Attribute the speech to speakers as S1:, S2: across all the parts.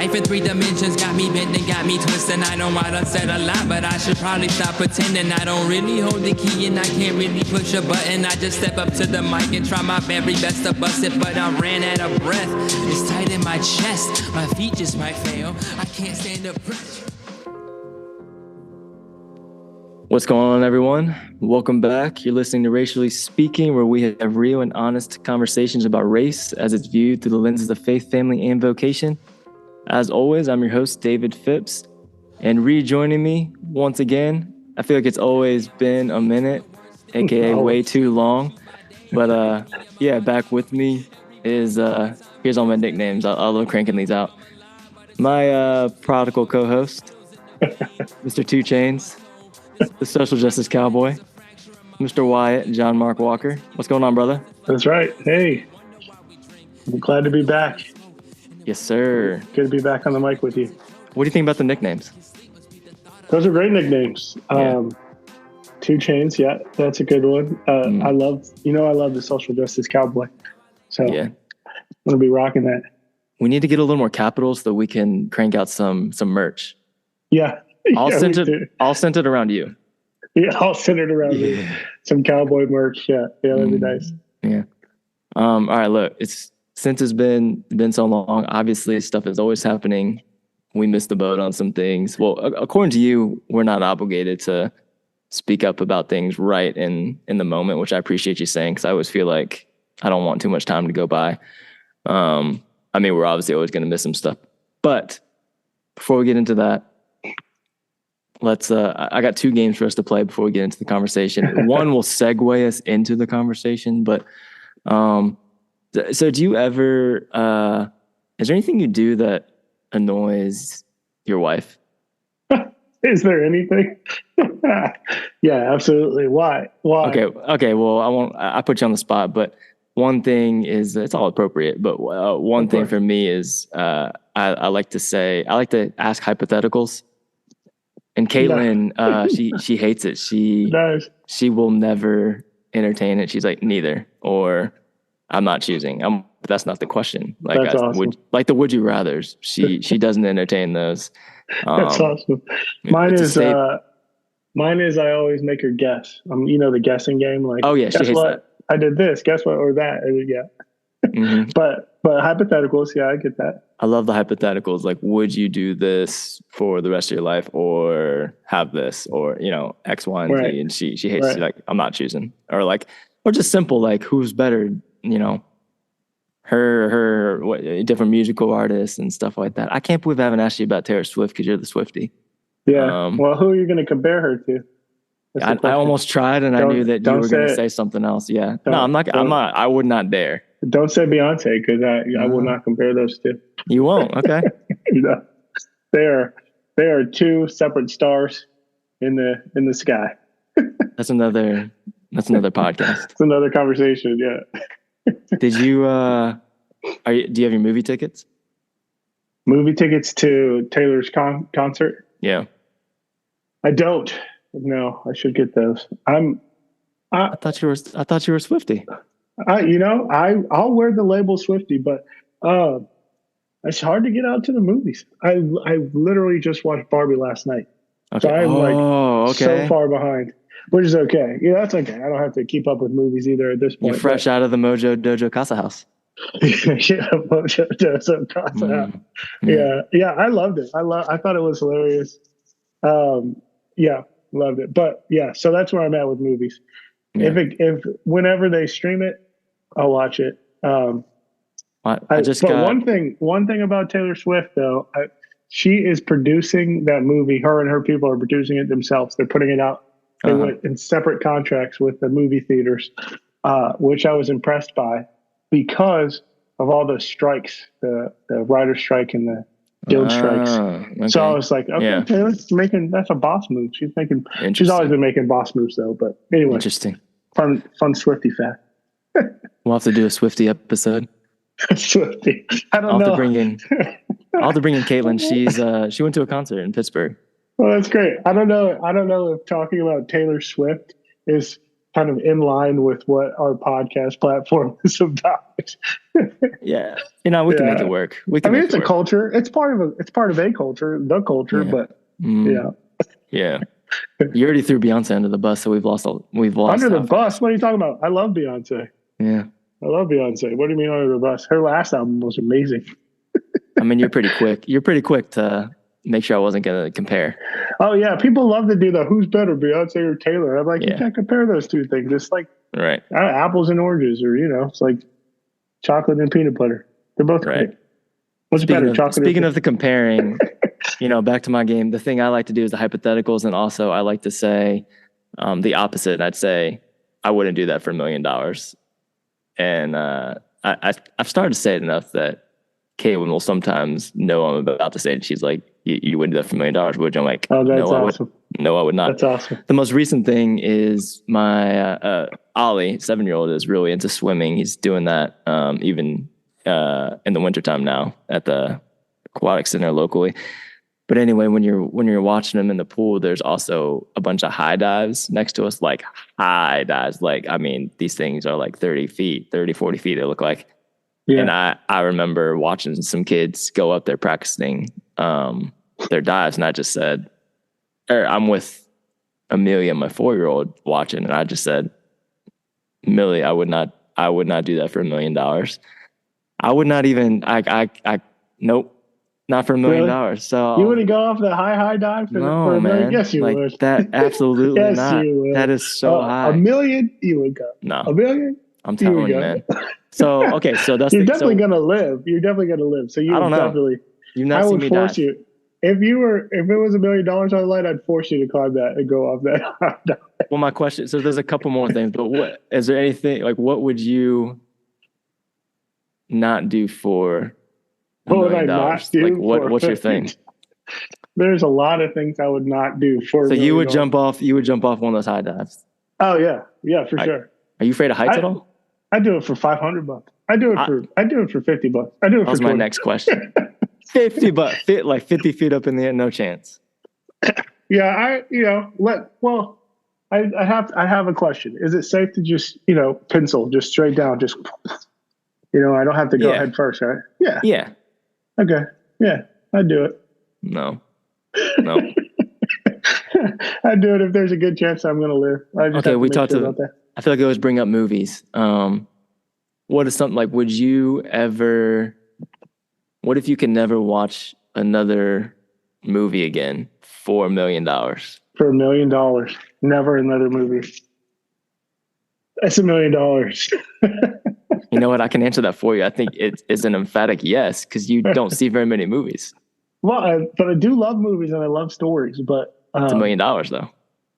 S1: life in 3 dimensions got me bent and got me twisted. I know I done said a lot, but I should probably stop pretending. I don't really hold the key and I can't really push a button. I just step up to the mic and try my very best to bust it, but I ran out of breath. It's tight in my chest, my feet just might fail. I can't stand the pressure.
S2: What's going on, everyone? Welcome back. You're listening to Racially Speaking, where we have real and honest conversations about race as it's viewed through the lenses of faith, family, and vocation. As always, I'm your host, David Phipps, and rejoining me once again, I feel like it's always been a minute, aka way too long, but yeah, back with me is, here's all my nicknames. I'll love cranking these out. My prodigal co-host, Mr. 2 Chainz, the social justice cowboy, Mr. Wyatt, John Mark Walker. What's going on, brother?
S3: That's right. Hey, I'm glad to be back.
S2: Yes, sir.
S3: Good to be back on the mic with you.
S2: What do you think about the nicknames?
S3: Those are great nicknames.
S2: Yeah.
S3: 2 Chainz, yeah, that's a good one. I love the social justice cowboy. So yeah, I'm gonna be rocking that.
S2: We need to get a little more capital so that we can crank out some merch.
S3: Yeah.
S2: I'll send it around you.
S3: Yeah, I'll send it around you. Some cowboy merch. Yeah, that'd be nice.
S2: Yeah. All right, look, since it's been so long, obviously stuff is always happening. We missed the boat on some things. Well, according to you, we're not obligated to speak up about things right in the moment, which I appreciate you saying, because I always feel like I don't want too much time to go by. I mean, we're obviously always going to miss some stuff. But before we get into that, I got 2 games for us to play before we get into the conversation. One will segue us into the conversation, but so do you ever, is there anything you do that annoys your wife?
S3: Is there anything? Yeah, absolutely. Why?
S2: Okay. Well, I put you on the spot, but one thing is, it's all appropriate, but one thing for me is, I like to ask hypotheticals. And Caitlin, she hates it. She will never entertain it. She's like, neither, or I'm not choosing. That's not the question. Like,
S3: that's awesome.
S2: Like the would you rathers. She doesn't entertain those.
S3: That's awesome. Mine is I always make her guess. The guessing game. Like,
S2: oh yeah, she hates that.
S3: I did this. Guess what? Or that. Yeah.
S2: Mm-hmm.
S3: But hypotheticals, yeah, I get that.
S2: I love the hypotheticals. Like, would you do this for the rest of your life, or have this, or X, Y, and Z? And she hates. She's like, I'm not choosing, or just simple, like, who's better? Her different musical artists and stuff like that. I can't believe I haven't asked you about Taylor Swift because you're the Swiftie.
S3: Yeah. Well, who are you going to compare her to?
S2: I almost tried, and I knew that you were going to say something else. Yeah. No, I'm not. I would not dare.
S3: Don't say Beyonce, because I will not compare those two.
S2: You won't. Okay.
S3: They are 2 separate stars in the sky.
S2: That's another podcast.
S3: It's another conversation. Yeah.
S2: Did you? Do you have your movie tickets?
S3: Movie tickets to Taylor's concert?
S2: Yeah.
S3: I don't. No, I should get those.
S2: I thought you were a Swiftie.
S3: I'll wear the label Swiftie, but it's hard to get out to the movies. I literally just watched Barbie last night.
S2: Okay.
S3: So I'm so far behind, which is okay. Yeah, that's okay. I don't have to keep up with movies either at this point.
S2: You're fresh out of the Mojo Dojo Casa House.
S3: Yeah, Mojo Dojo Casa House. Yeah, I loved it. I thought it was hilarious. Yeah, loved it. But yeah, so that's where I'm at with movies. Yeah. If whenever they stream it, I'll watch it. One thing about Taylor Swift, though, she is producing that movie. Her and her people are producing it themselves. They're putting it out. They went in separate contracts with the movie theaters, which I was impressed by because of all the strikes, the writer's strike and the guild strikes. Okay. So I was like, okay, Taylor's that's a boss move. She's always been making boss moves, though. But anyway,
S2: interesting.
S3: Fun Swiftie fact.
S2: We'll have to do a Swiftie episode.
S3: Swiftie. I don't know.
S2: I'll have to bring in Caitlin. She went to a concert in Pittsburgh.
S3: Well, that's great. I don't know if talking about Taylor Swift is kind of in line with what our podcast platform is about.
S2: Yeah. We can make it work.
S3: It's a culture. It's part of a culture, the culture, but
S2: yeah. You already threw Beyonce under the bus, so we've lost.
S3: Under the bus? What are you talking about? I love Beyonce.
S2: Yeah.
S3: I love Beyonce. What do you mean under the bus? Her last album was amazing.
S2: I mean, you're pretty quick. You're pretty quick to make sure I wasn't going to compare.
S3: Oh yeah, people love to do the who's better, Beyonce or Taylor. I'm like, you can't compare those two things. It's like apples and oranges, or it's like chocolate and peanut butter. They're both great. What's better, chocolate?
S2: Speaking of the comparing, back to my game. The thing I like to do is the hypotheticals, and also I like to say the opposite. I'd say I wouldn't do that for $1 million, and I've started to say it enough that Caitlin will sometimes know I'm about to say it. She's like, you wouldn't do that for $1 million, would you? I'm like,
S3: oh, that's awesome.
S2: No, I would not.
S3: That's awesome.
S2: The most recent thing is my Ollie, 7-year-old, is really into swimming. He's doing that even in the wintertime now at the aquatic center locally. But anyway, when you're watching him in the pool, there's also a bunch of high dives next to us, like high dives. Like, I mean, these things are like 30, 40 feet, they look like. Yeah. And I remember watching some kids go up there practicing their dives, and I just said, I'm with Amelia, my 4-year-old, watching, and I just said, Millie, I would not do that for $1 million. I would not even. Nope, not for $1 million. Really? So
S3: you wouldn't go off the high dive for $1 million? Yes, you would.
S2: That absolutely
S3: yes,
S2: not.
S3: You would.
S2: That is so high.
S3: $1 million, you would go.
S2: No,
S3: $1 million.
S2: I'm telling you, man. So okay, so that's
S3: you're definitely gonna live. You're definitely gonna live. So I would force you. If it was $1 million on the line, I'd force you to climb that and go off that.
S2: Well, my question. So there's a couple more things, but what is there anything like? What would you not do for $1 million? Like what's your thing?
S3: There's a lot of things I would not do for.
S2: So you would jump off. You would jump off one of those high dives.
S3: Oh yeah, for sure.
S2: Are you afraid of heights at all?
S3: I do it for $500. I do it for $50. I do it for
S2: that was my next question. $50, like 50 feet up in the air, no chance.
S3: Yeah, I have a question. Is it safe to just pencil just straight down, just I don't have to go head first, right? Yeah.
S2: Yeah.
S3: Okay. Yeah, I'd do it.
S2: No.
S3: I'd do it if there's a good chance I'm going to live.
S2: We talked about that. I feel like I always bring up movies. What is something like, what if you can never watch another movie again for $1 million?
S3: For $1 million, never another movie. That's $1 million.
S2: You know what? I can answer that for you. I think it's an emphatic yes, because you don't see very many movies.
S3: Well, but I do love movies and I love stories, but
S2: it's $1 million though.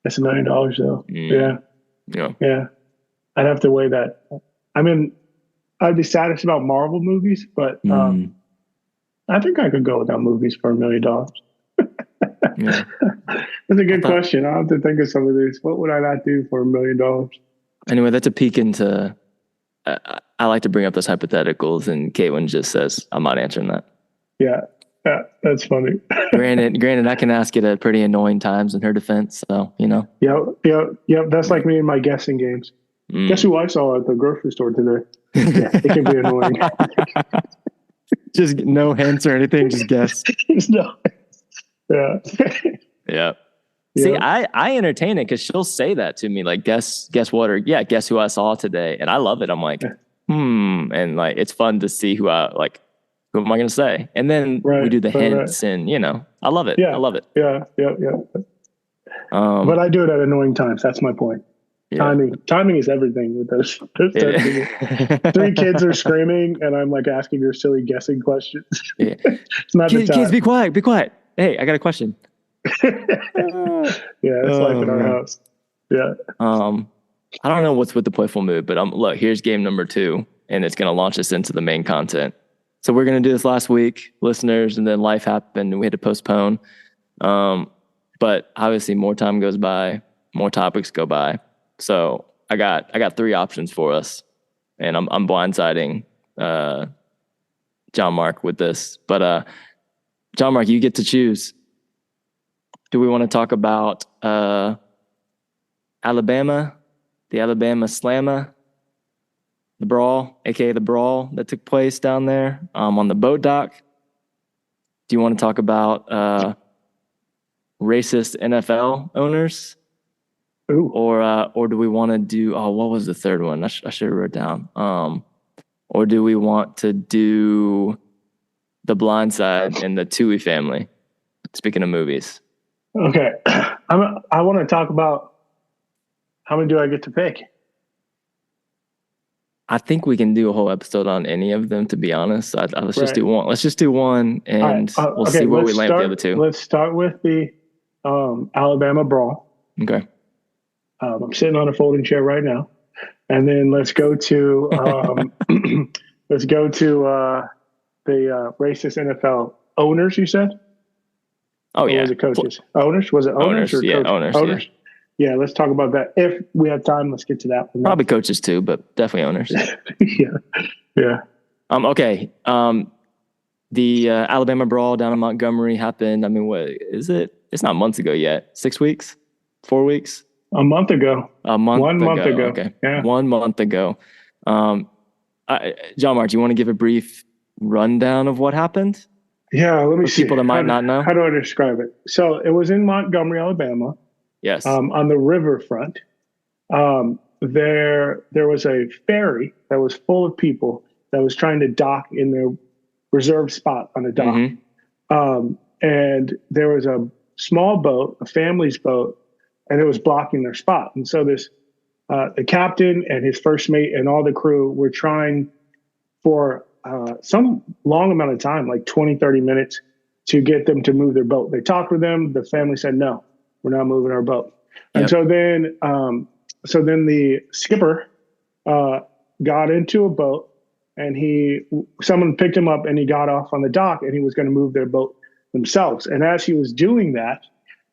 S3: It's $1 million though. Yeah. I'd have to weigh that. I mean, I'd be saddest about Marvel movies, but I think I could go without movies for $1 million.
S2: Yeah.
S3: That's a good question. I'll have to think of some of these. What would I not do for $1 million?
S2: Anyway, that's a peek into. I like to bring up those hypotheticals, and Caitlin just says, "I'm not answering that."
S3: Yeah, that's funny.
S2: Granted, I can ask it at pretty annoying times in her defense. So
S3: Yep. That's like me in my guessing games. Guess who I saw at the grocery store today? Yeah, it can be annoying.
S2: Just no hints or anything. Just guess.
S3: No. Yeah.
S2: Yeah. See, I entertain it because she'll say that to me, like, guess what, or guess who I saw today, and I love it. I'm like, and like it's fun to see who am I going to say, and then we do the hints, and I love it.
S3: Yeah.
S2: I love it.
S3: Yeah. But I do it at annoying times. That's my point. Yeah. Timing is everything with those. 3 kids are screaming, and I'm like asking her silly guessing questions. Yeah. It's not
S2: kids, be quiet. Hey, I got a question.
S3: It's life in our house. Yeah.
S2: I don't know what's with the playful mood, but look, here's game number 2, and it's going to launch us into the main content. So we're going to do this last week, listeners, and then life happened, and we had to postpone. But obviously, more time goes by, more topics go by. So I got 3 options for us, and I'm blindsiding John Mark with this. But John Mark, you get to choose. Do we want to talk about Alabama the Alabama Slammer, the Brawl, aka the Brawl that took place down there on the boat dock. Do you want to talk about racist NFL owners?
S3: Ooh.
S2: Or do we want to do, what was the third one? I should have wrote down. Or do we want to do The Blind Side and the Tui family? Speaking of movies.
S3: Okay. I want to talk about how many do I get to pick?
S2: I think we can do a whole episode on any of them, to be honest. Let's just do one. Let's just do one, and we'll see where we land with the other two.
S3: Let's start with the Alabama Brawl.
S2: Okay.
S3: I'm sitting on a folding chair right now, and then let's go to the racist NFL owners. You said?
S2: Oh yeah.
S3: Or was it coaches? Owners? Was it owners or
S2: yeah,
S3: coaches?
S2: Owners.
S3: Yeah, let's talk about that. If we have time, let's get to that one.
S2: Probably coaches too, but definitely owners.
S3: Yeah.
S2: Okay. The Alabama Brawl down in Montgomery happened. I mean, what is it? It's not months ago yet. 6 weeks? 4 weeks?
S3: A month ago.
S2: 1 month
S3: ago.
S2: Okay.
S3: Yeah.
S2: 1 month ago. John Mark, do you want to give a brief rundown of what happened?
S3: Yeah, let me see.
S2: People that might not know.
S3: How do I describe it? So it was in Montgomery, Alabama.
S2: Yes.
S3: On the riverfront. There was a ferry that was full of people that was trying to dock in their reserved spot on a dock. Mm-hmm. And there was a small boat, a family's boat, and it was blocking their spot. And so the captain and his first mate and all the crew were trying for some long amount of time, like 20, 30 minutes, to get them to move their boat. They talked with them. The family said, no, we're not moving our boat. And so then the skipper got into a boat, and someone picked him up, and he got off on the dock, and he was going to move their boat themselves. And as he was doing that,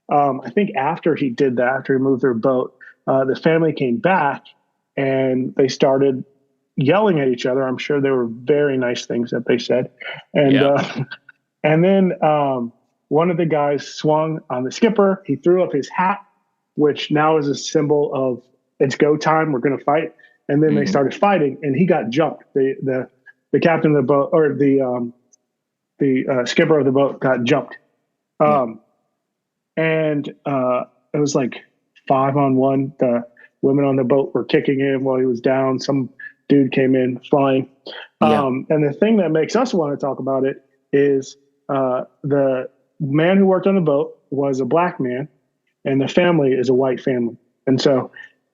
S3: I think after he did that, after he moved their boat, the family came back and they started yelling at each other. I'm sure there were very nice things that they said. And then one of the guys swung on the skipper. He threw up his hat, which now is a symbol of it's go time. We're going to fight. And then they started fighting, and he got jumped. The captain of the boat, or the skipper of the boat, got jumped. And it was like 5-on-1. The women on the boat were kicking him while he was down. Some dude came in flying. And the thing that makes us want to talk about it is the man who worked on the boat was a black man, and the family is a white family. And so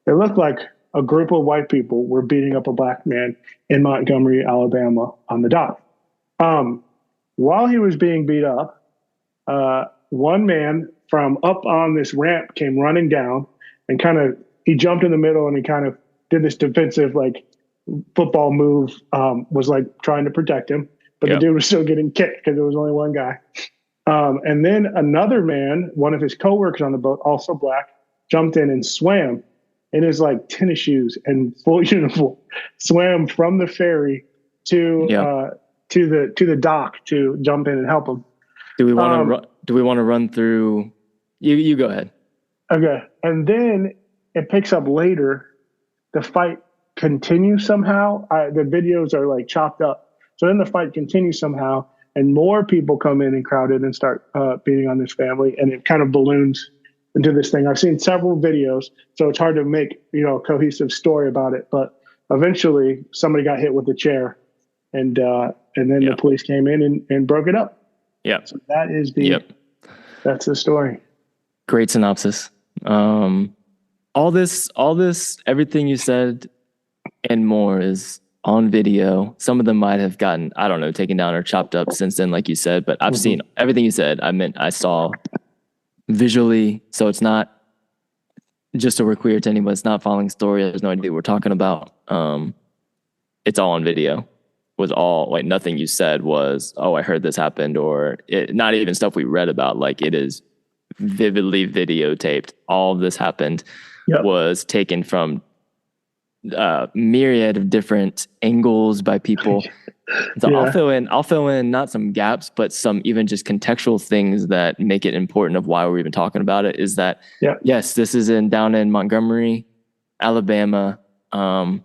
S3: it looked like a group of white people were beating up a black man in Montgomery, Alabama on the dock. While he was being beat up, one man from up on this ramp came running down, and he jumped in the middle, and he kind of did this defensive, like, football move, was like trying to protect him, but the dude was still getting kicked because there was only one guy. And then another man, one of his coworkers on the boat, also black, jumped in and swam in his like tennis shoes and full uniform, swam from the ferry to the dock to jump in and help him.
S2: Do we want to run through? You go ahead.
S3: Okay, and then it picks up later. The fight continues somehow. The videos are like chopped up. So then the fight continues somehow, and more people come in and crowd in and start beating on this family, and it kind of balloons into this thing. I've seen several videos, so it's hard to make a cohesive story about it. But eventually, somebody got hit with a chair, and then the police came in and broke it up. Yeah. So that is that's the story.
S2: Great synopsis. All this, everything you said and more is on video. Some of them might have gotten, I don't know, taken down or chopped up since then, like you said, but I've seen everything you said. I saw visually. So it's not just so we're clear to anyone, it's not following story. There's no idea what we're talking about. It's all on video. Was all like nothing you said was, oh, I heard this happened, or not even stuff we read about. Like it is vividly videotaped. All of this happened was taken from myriad of different angles by people. So I'll fill in not some gaps, but some even just contextual things that make it important of why we're even talking about it. Is that yes, this is down in Montgomery, Alabama, on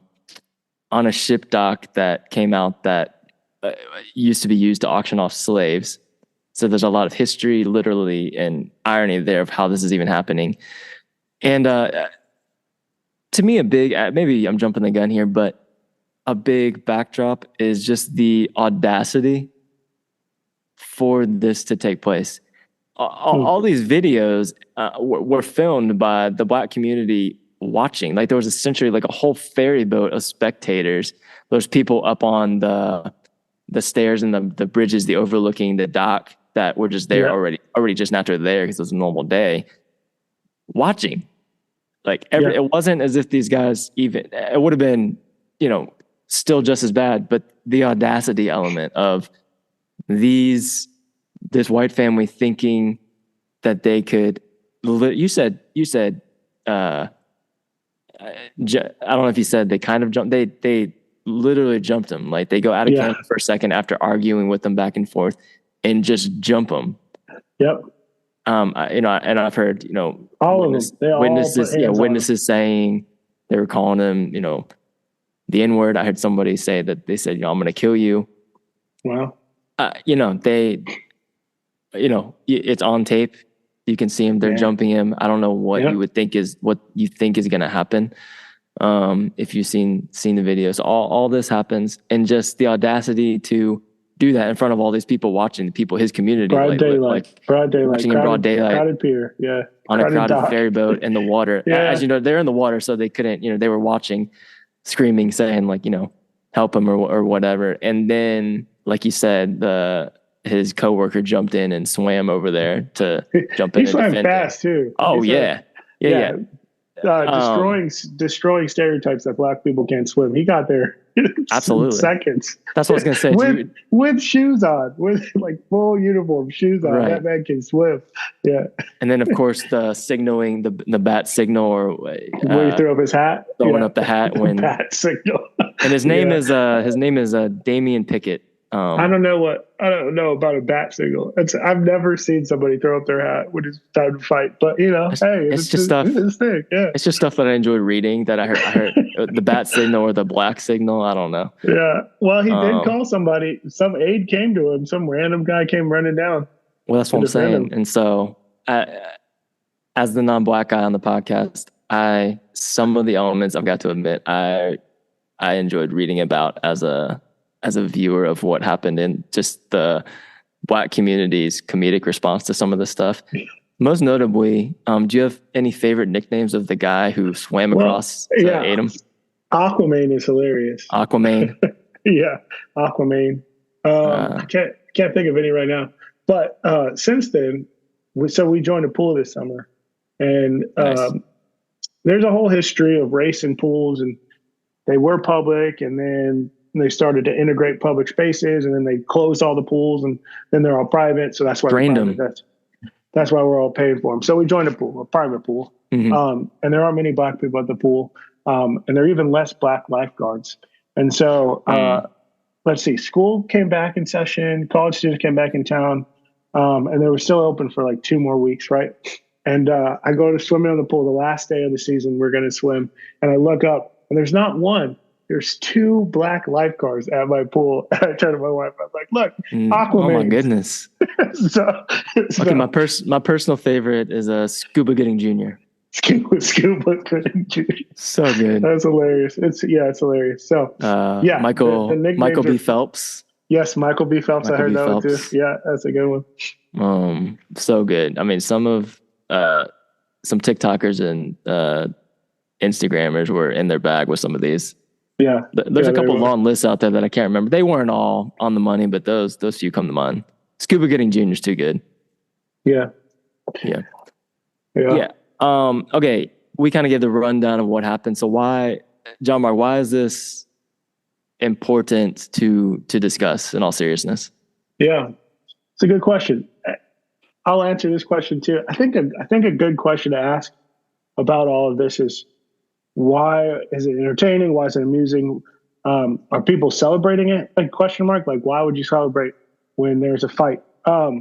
S2: a ship dock that came out that used to be used to auction off slaves. So there's a lot of history, literally, and irony there of how this is even happening. And to me, a big, maybe I'm jumping the gun here, but a big backdrop is just the audacity for this to take place. All these videos were filmed by the Black community watching. Like, there was essentially like a whole ferry boat of spectators. There's people up on the stairs and the bridges, the overlooking the dock, that were just there already just after there because it was a normal day, watching. Like, it wasn't as if these guys even, it would have been, still just as bad, but the audacity element of this white family thinking that they could, you said, I don't know if you said they kind of jumped, they literally jumped him. Like, they go out of camera for a second after arguing with them back and forth and just jump them.
S3: Yep.
S2: And I've heard, witnesses saying they were calling him, the N-word. I heard somebody say that they said, I'm going to kill you.
S3: Wow.
S2: It's on tape. You can see him. They're jumping him. I don't know what you think is going to happen. If you've seen the videos, all this happens, and just the audacity to do that in front of all these people watching, his community,
S3: broad daylight,
S2: watching in broad daylight,
S3: crowded pier,
S2: on a crowded ferry boat in the water. As you know, they're in the water, so they couldn't. They were watching, screaming, saying help him or whatever. And then, like you said, his coworker jumped in and swam over there to jump in.
S3: He swam fast too.
S2: Oh yeah.
S3: Destroying stereotypes that Black people can't swim. He got there
S2: absolutely
S3: seconds.
S2: That's what I was gonna say.
S3: with shoes on, with like full uniform shoes on. Right. That man can swim. Yeah.
S2: And then of course the signaling, the bat signal, or
S3: where he threw up his hat,
S2: throwing up the hat when
S3: bat signal.
S2: And his name is Damian Pickett.
S3: I don't know about a bat signal. I've never seen somebody throw up their hat when it's time to fight. But it's just stuff.
S2: It's just stuff that I enjoyed reading. That I heard the bat signal or the black signal. I don't know.
S3: Yeah. Well, he did call somebody. Some aide came to him. Some random guy came running down.
S2: Well, that's what I'm saying. And so, as the non-Black guy on the podcast, some of the elements I've got to admit I enjoyed reading about as a viewer of what happened in just the Black community's comedic response to some of this stuff. Most notably, do you have any favorite nicknames of the guy who swam across to aid him?
S3: Aquaman is hilarious.
S2: Aquaman.
S3: Yeah, Aquaman. I can't think of any right now. But since then, we joined a pool this summer, and
S2: nice.
S3: There's a whole history of race in pools, and they were public, and then they started to integrate public spaces, and then they closed all the pools, and then they're all private. So that's why that's why we're all paying for them. So we joined a private pool, and there aren't many Black people at the pool, and there are even less Black lifeguards. And so let's see, school came back in session, college students came back in town, and they were still open for like 2 more weeks, right? And I go to swimming in the pool the last day of the season. We're going to swim, and I look up, and there's not one. There's 2 Black lifeguards at my pool. I turn to my wife. I'm like, "Look, Aquaman."
S2: Oh my goodness!
S3: Okay,
S2: my personal favorite is Scuba Gooding Jr.
S3: Scuba Gooding Jr.
S2: So good.
S3: That's hilarious. It's hilarious. So
S2: Michael B. Phelps.
S3: Yes, Michael B. Phelps. I heard that one too. Yeah, that's a good one.
S2: So good. I mean, some TikTokers and Instagrammers were in their bag with some of these.
S3: Yeah,
S2: there's a couple long lists out there that I can't remember. They weren't all on the money, but those few come to mind. Scuba Gooding Jr. is too good.
S3: Yeah.
S2: Okay, we kind of gave the rundown of what happened. So why, John Mark, why is this important to discuss in all seriousness?
S3: Yeah, it's a good question. I'll answer this question too. I think a good question to ask about all of this is, why is it entertaining? Why is it amusing? Are people celebrating it? Like, question mark. Like, why would you celebrate when there's a fight? I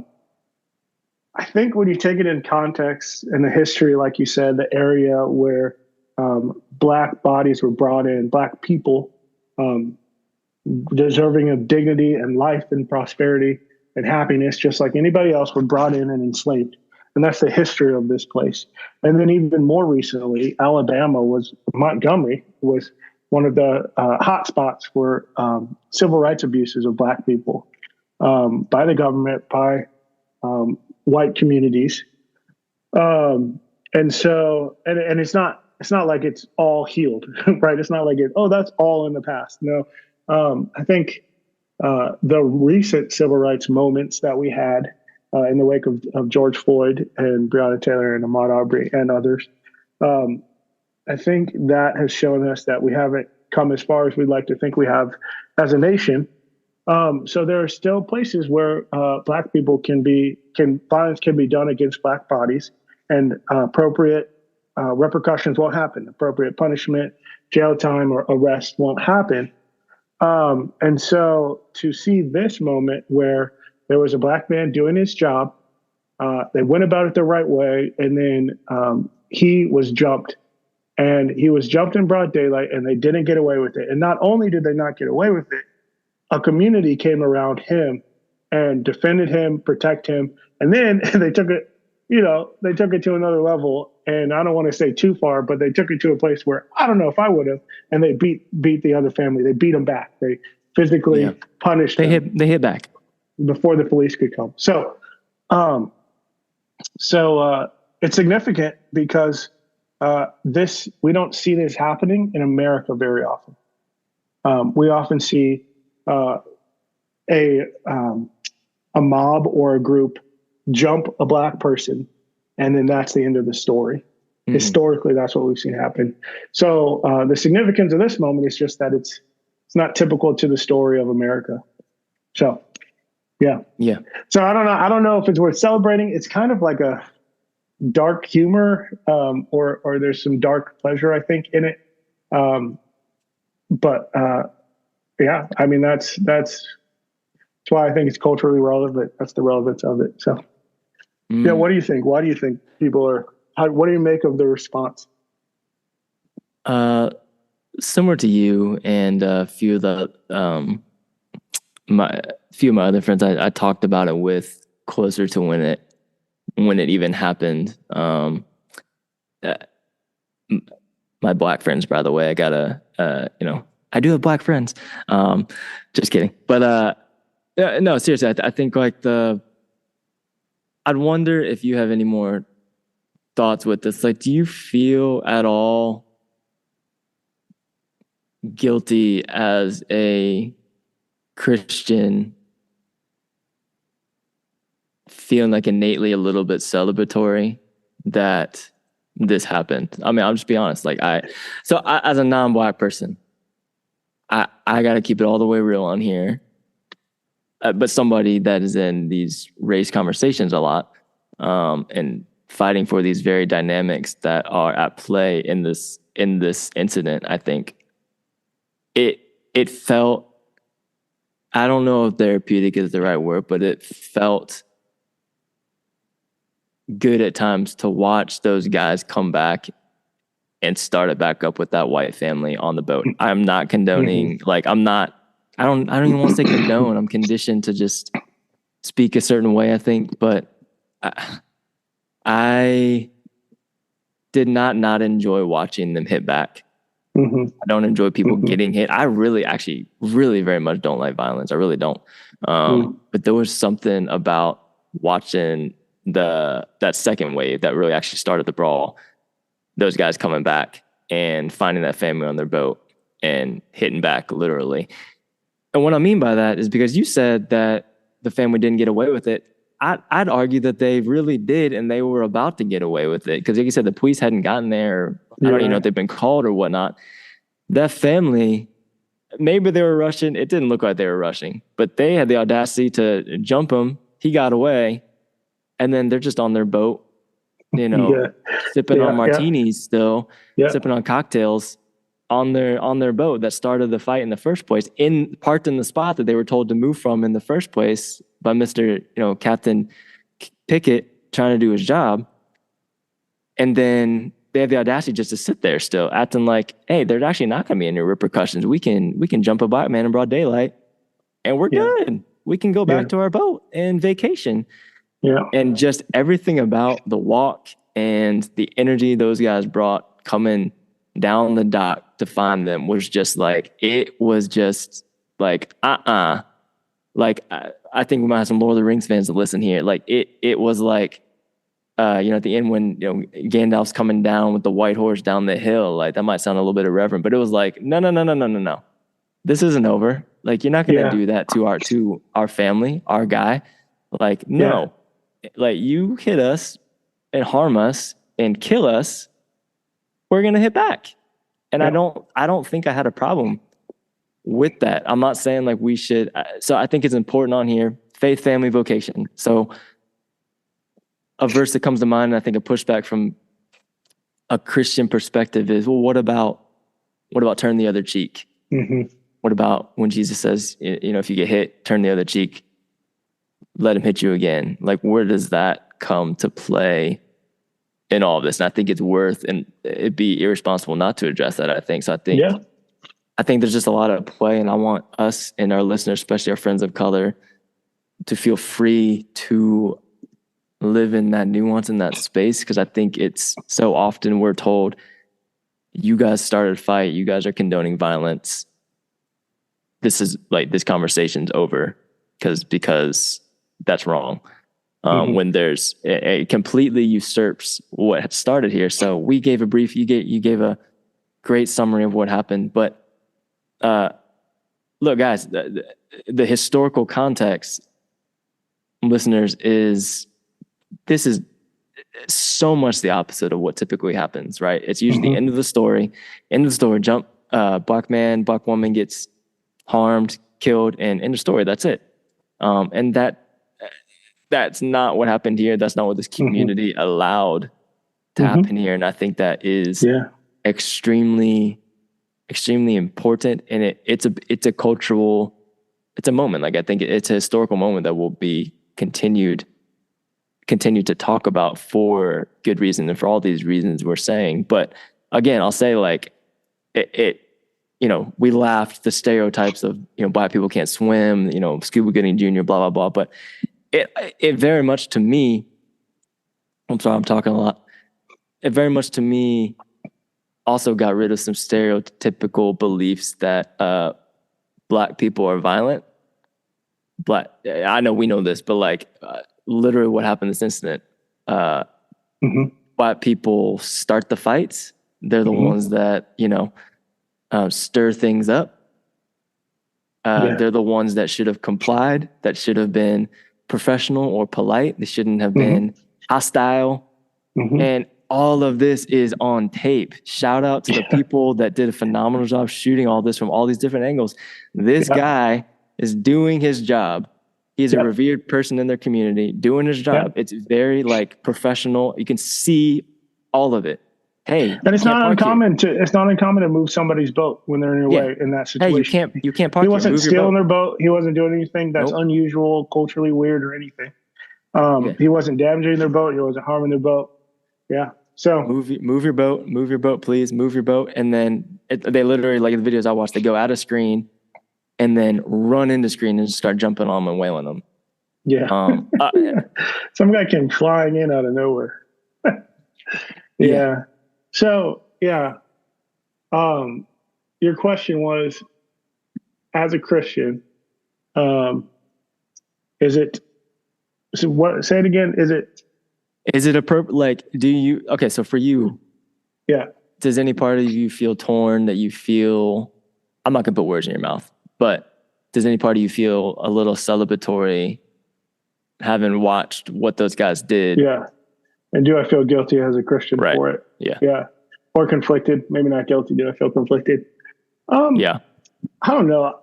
S3: think when you take it in context and the history, like you said, the area where Black bodies were brought in, Black people deserving of dignity and life and prosperity and happiness, just like anybody else, were brought in and enslaved. And that's the history of this place. And then even more recently, Montgomery was one of the hot spots for civil rights abuses of Black people by the government, by white communities. And so, and it's not like it's all healed, right? It's not like that's all in the past. No, I think the recent civil rights moments that we had in the wake of George Floyd and Breonna Taylor and Ahmaud Arbery and others, I think that has shown us that we haven't come as far as we'd like to think we have as a nation. So there are still places where Black people violence can be done against Black bodies, and appropriate repercussions won't happen. Appropriate punishment, jail time, or arrest won't happen. And so to see this moment where there was a Black man doing his job, they went about it the right way, and then he was jumped. And he was jumped in broad daylight, and they didn't get away with it. And not only did they not get away with it, a community came around him and defended him, protect him. And then they took it, to another level. And I don't want to say too far, but they took it to a place where I don't know if I would have. And they beat the other family. They beat them back. They physically punished them.
S2: They hit back
S3: before the police could come. So it's significant because we don't see this happening in America very often. We often see a mob or a group jump a Black person, and then that's the end of the story. Mm-hmm. Historically, that's what we've seen happen. So the significance of this moment is just that it's not typical to the story of America. So, yeah. So I don't know if it's worth celebrating. It's kind of like a dark humor, or there's some dark pleasure, I think, in it. But I mean, that's why I think it's culturally relevant. That's the relevance of it. So, what do you think? Why do you think people what do you make of the response?
S2: Similar to you and a few of my other friends, I talked about it with closer to when it even happened. My Black friends, by the way, I got I do have Black friends. Just kidding. But no, seriously, I think I'd wonder if you have any more thoughts with this. Like, do you feel at all guilty as a Christian, feeling like innately a little bit celebratory that this happened? I mean, I'll just be honest. As a non-Black person, I got to keep it all the way real on here. But somebody that is in these race conversations a lot, and fighting for these very dynamics that are at play in this incident, I think it felt, I don't know if therapeutic is the right word, but it felt good at times to watch those guys come back and start it back up with that white family on the boat. I'm not condoning, I don't even want to say condone. I'm conditioned to just speak a certain way, I think, but I did not enjoy watching them hit back. Mm-hmm. I don't enjoy people getting hit. I really very much don't like violence. I really don't. But there was something about watching that second wave that really actually started the brawl. Those guys coming back and finding that family on their boat and hitting back literally. And what I mean by that is because you said that the family didn't get away with it. I'd argue that they really did, and they were about to get away with it. Because like you said, the police hadn't gotten there. I don't even know if they've been called or whatnot. That family, maybe they were rushing. It didn't look like they were rushing. But they had the audacity to jump him. He got away. And then they're just on their boat, sipping on martinis still, sipping on cocktails on their boat that started the fight in the first place, parked in the spot that they were told to move from in the first place by Mr. Captain Pickett trying to do his job. And then they have the audacity just to sit there still acting like, hey, there's actually not going to be any repercussions. We can jump a black man in broad daylight and we're good. We can go back to our boat and vacation.
S3: Yeah.
S2: And just everything about the walk and the energy those guys brought coming down the dock to find them was just like, it was just like, like, I think we might have some Lord of the Rings fans to listen here. Like it was like, at the end when, Gandalf's coming down with the white horse down the hill, like that might sound a little bit irreverent, but it was like, no. This isn't over. Like, you're not going to do that to our family, our guy. Like, no, like you hit us and harm us and kill us. We're going to hit back. And I don't think I had a problem with that. I'm not saying like we should. So I think it's important on here, faith, family, vocation. So a verse that comes to mind, and I think a pushback from a Christian perspective is, well, what about turn the other cheek?
S3: Mm-hmm.
S2: What about when Jesus says, if you get hit, turn the other cheek, let him hit you again? Like, where does that come to play in all of this? And I think it's worth, and it'd be irresponsible not to address that, I think. So I think there's just a lot of play, and I want us and our listeners, especially our friends of color, to feel free to live in that nuance in that space, because I think it's so often we're told, you guys started a fight, you guys are condoning violence. This is like, this conversation's over because that's wrong. When there's it completely usurps what had started here. So we gave a brief, you gave a great summary of what happened, but look, guys, the historical context, listeners, this is so much the opposite of what typically happens, right? It's usually the end of the story, jump, black man, black woman gets harmed, killed, and end of story. That's it. And that's not what happened here. That's not what this community allowed to happen here. And I think that is extremely, extremely important. And it's a cultural, it's a moment. Like, I think it's a historical moment that will be continued to talk about for good reason and for all these reasons we're saying. But again, I'll say, like, we laughed the stereotypes of, black people can't swim, Scuba Gooding Jr., blah, blah, blah. But it very much to me, I'm sorry, I'm talking a lot. It very much to me also got rid of some stereotypical beliefs that black people are violent. I know we know this, but like literally what happened in this incident, black people start the fights. They're the ones that, stir things up. They're the ones that should have complied, that should have been professional or polite. They shouldn't have been hostile. And all of this is on tape. Shout out to the people that did a phenomenal job shooting all this from all these different angles. This guy is doing his job. He's a revered person in their community doing his job. It's very like professional. You can see all of it. Hey,
S3: and it's not uncommon to move somebody's boat when they're in your way in that situation.
S2: Hey, you can't park.
S3: He wasn't stealing their boat. He wasn't doing anything that's unusual, culturally weird, or anything. He wasn't damaging their boat. He wasn't harming their boat. Yeah. So
S2: move your boat, please. Move your boat. And then they literally, like in the videos I watched, they go out of screen and then run into screen and just start jumping on them and wailing them.
S3: Yeah. Some guy came flying in out of nowhere. So, your question was, as a Christian, say it again.
S2: Is it so for you, does any part of you feel torn, that you feel, I'm not gonna put words in your mouth, but does any part of you feel a little celebratory having watched what those guys did?
S3: Yeah. And do I feel guilty as a Christian for it?
S2: Yeah.
S3: Yeah. Or conflicted. Maybe not guilty. Do I feel conflicted? I don't know.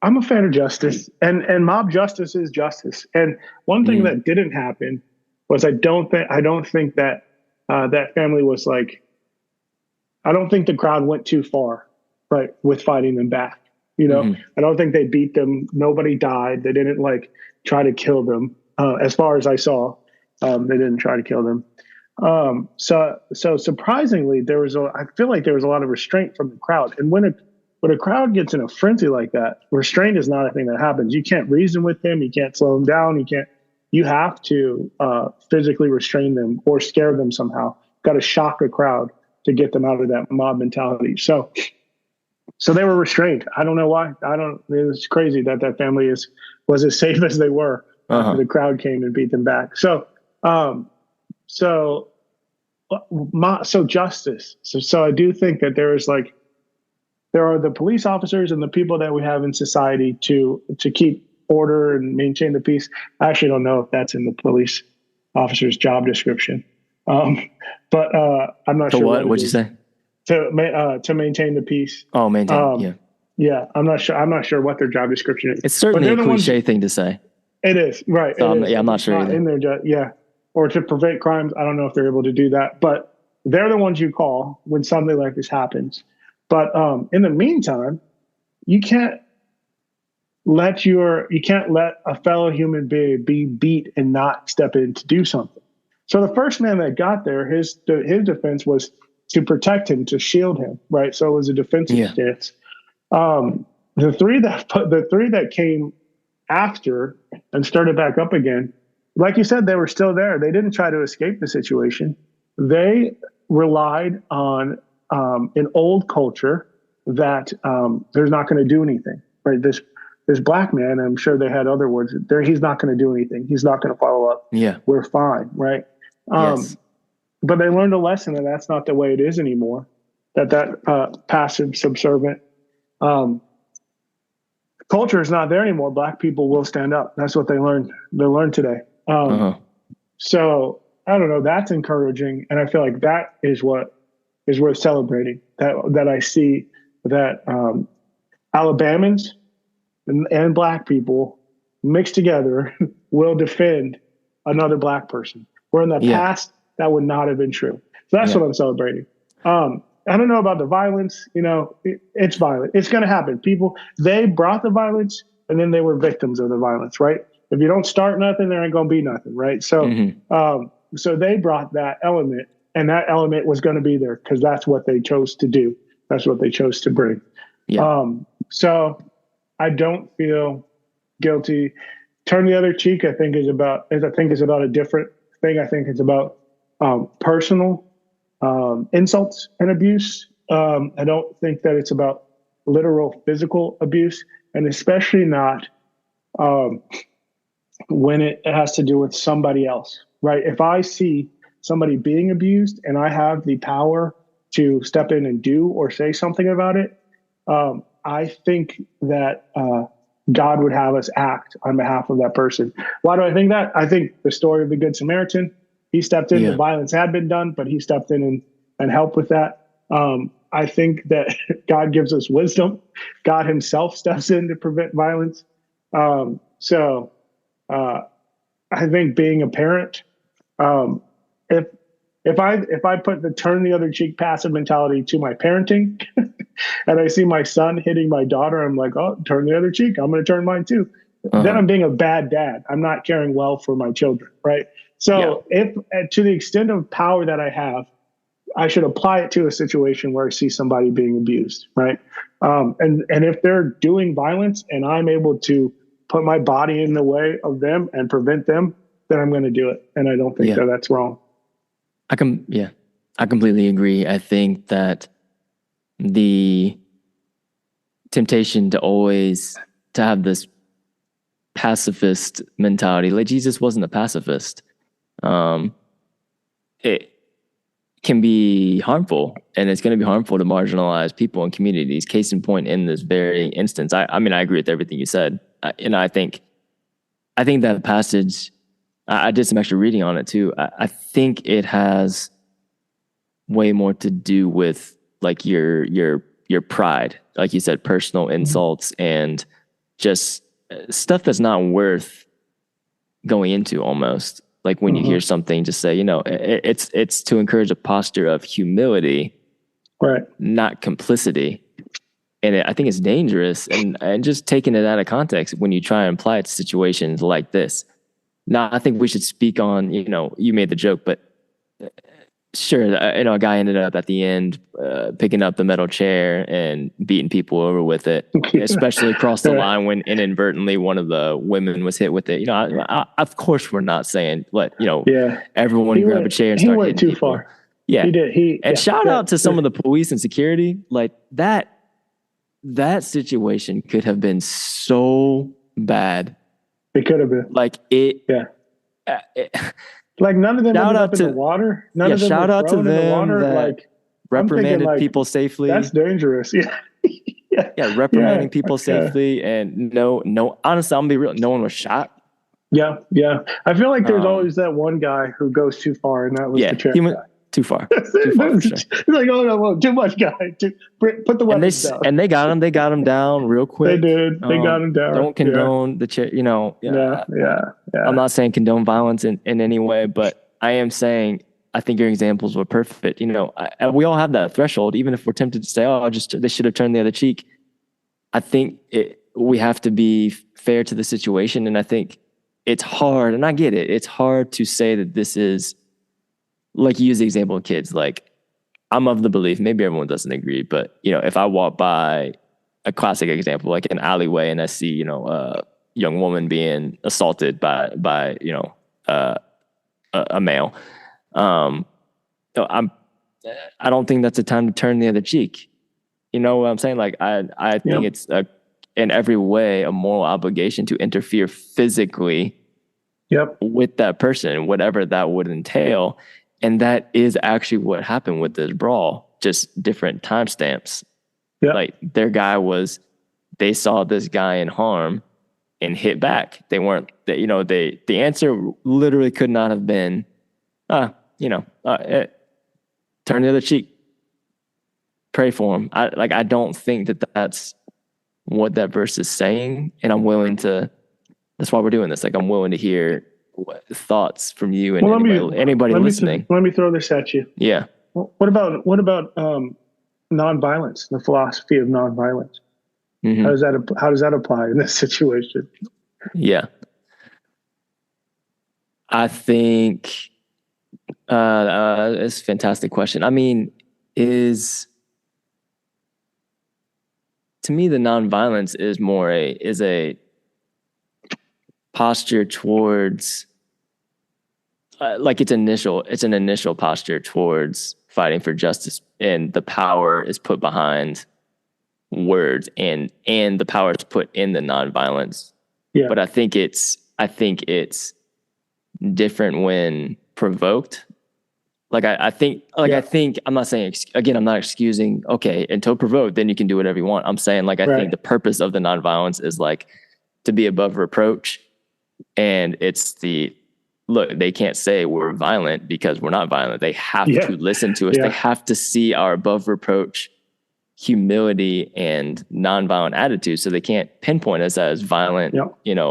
S3: I'm a fan of justice, and mob justice is justice. And one thing that didn't happen was I don't think that that family was like, I don't think the crowd went too far, right, with fighting them back. I don't think they beat them. Nobody died. They didn't like try to kill them. As far as I saw, they didn't try to kill them. So surprisingly, I feel like there was a lot of restraint from the crowd. And when a crowd gets in a frenzy like that, restraint is not a thing that happens. You can't reason with them. You can't slow them down. You have to physically restrain them or scare them somehow. Got to shock a crowd to get them out of that mob mentality. So they were restrained. I don't know why. It was crazy that family was as safe as they were after the crowd came and beat them back. So justice. So I do think that there are the police officers and the people that we have in society to keep order and maintain the peace. I actually don't know if that's in the police officer's job description. But I'm not sure.
S2: What'd you say?
S3: To maintain the peace.
S2: Oh, maintain.
S3: Yeah. I'm not sure what their job description is.
S2: It's certainly a cliche thing to say.
S3: It is, right.
S2: So I'm not sure either.
S3: In their job, or to prevent crimes. I don't know if they're able to do that, but they're the ones you call when something like this happens. But in the meantime, you can't let a fellow human being be beat and not step in to do something. So the first man that got there, his defense was to protect him, to shield him, right? So it was a defensive stance. The three that came after and started back up again, like you said, they were still there. They didn't try to escape the situation. They relied on an old culture that there's not going to do anything, right? This black man, I'm sure they had other words there. He's not going to do anything. He's not going to follow up.
S2: Yeah,
S3: we're fine, right?
S2: Yes.
S3: But they learned a lesson that that's not the way it is anymore. That passive, subservient culture is not there anymore. Black people will stand up. That's what they learned. They learned today. So I don't know. That's encouraging, and I feel like that is what is worth celebrating. That I see that Alabamans and black people mixed together will defend another black person. Where in the past that would not have been true. So that's what I'm celebrating. I don't know about the violence. It's violent. It's going to happen. They brought the violence, and then they were victims of the violence, right? If you don't start nothing, there ain't going to be nothing, right? So, so they brought that element, and that element was going to be there because that's what they chose to do. That's what they chose to bring. Yeah. So I don't feel guilty. Turn the other cheek, I think is about a different thing. I think it's about personal insults and abuse. I don't think that it's about literal physical abuse, and especially not when it has to do with somebody else, right? If I see somebody being abused and I have the power to step in and do or say something about it, I think that God would have us act on behalf of that person. Why do I think that? I think the story of the Good Samaritan, he stepped in, the violence had been done, but he stepped in and helped with that. I think that God gives us wisdom. God himself steps in to prevent violence. So I think being a parent, if I put the turn the other cheek passive mentality to my parenting and I see my son hitting my daughter, I'm like, oh, turn the other cheek. I'm going to turn mine too. Then I'm being a bad dad. I'm not caring well for my children, right? So if to the extent of power that I have, I should apply it to a situation where I see somebody being abused, right? And if they're doing violence and I'm able to put my body in the way of them and prevent them, then I'm going to do it. And I don't think that that's wrong.
S2: I completely agree. I think that the temptation to have this pacifist mentality, like Jesus wasn't a pacifist, it can be harmful, and it's going to be harmful to marginalized people and communities. Case in point, in this very instance, I mean, I agree with everything you said, and I think that passage, I did some extra reading on it too. I think it has way more to do with like your pride, like you said, personal insults and just stuff that's not worth going into almost. Like when you hear something, just say, it's to encourage a posture of humility,
S3: right?
S2: Not complicity. And I think it's dangerous and just taking it out of context when you try and apply it to situations like this. Now, I think we should speak on, you made the joke, but sure, a guy ended up at the end picking up the metal chair and beating people over with it, especially across the line when inadvertently one of the women was hit with it. Of course, we're not saying everyone grab a chair and start hitting people.
S3: Far.
S2: Yeah,
S3: he did.
S2: Shout out to some of the police and security. Like that situation could have been so bad.
S3: It could have been.
S2: Like it.
S3: Yeah. Like none of them ended up in the water. None of them
S2: shout out to them
S3: in the water.
S2: That reprimanded people safely.
S3: That's dangerous. Yeah.
S2: Reprimanding people safely, and no. Honestly, I'm gonna be real. No one was shot.
S3: Yeah. I feel like there's always that one guy who goes too far, and that was the chair guy.
S2: Too far. Too far for sure.
S3: He's like, oh no, too much guy. Put the weapons down.
S2: And they got him. They got him down real quick.
S3: They did. They got him down.
S2: Don't condone the chair.
S3: Yeah.
S2: I'm not saying condone violence in any way, but I am saying I think your examples were perfect. We all have that threshold, even if we're tempted to say, "Oh, they should have turned the other cheek." I think we have to be fair to the situation, and I think it's hard. And I get it. It's hard to say that this is. Like you use the example of kids, like I'm of the belief, maybe everyone doesn't agree, but if I walk by a classic example, like an alleyway and I see, a young woman being assaulted by a male, I don't think that's a time to turn the other cheek. You know what I'm saying? Like I think it's in every way a moral obligation to interfere physically with that person, whatever that would entail. And that is actually what happened with this brawl, just different timestamps. Yep. Like they saw this guy in harm and hit back. They weren't, the answer literally could not have been, turn the other cheek, pray for him. I don't think that's what that verse is saying. And that's why we're doing this. Like I'm willing to hear thoughts from you and anybody listening.
S3: Let me throw this at you.
S2: Yeah.
S3: What about nonviolence? The philosophy of nonviolence. Mm-hmm. How does that apply in this situation?
S2: Yeah. I think it's a fantastic question. I mean, to me the nonviolence is a posture towards it's an initial posture towards fighting for justice, and the power is put behind words and the power is put in the nonviolence. Yeah. But I think it's different when provoked. I think I'm not saying, again, I'm not excusing, okay, until provoked, then you can do whatever you want. I'm saying I think the purpose of the nonviolence is to be above reproach. And it's look, they can't say we're violent because we're not violent. They have to listen to us. Yeah. They have to see our above reproach humility and nonviolent attitude. So they can't pinpoint us as violent,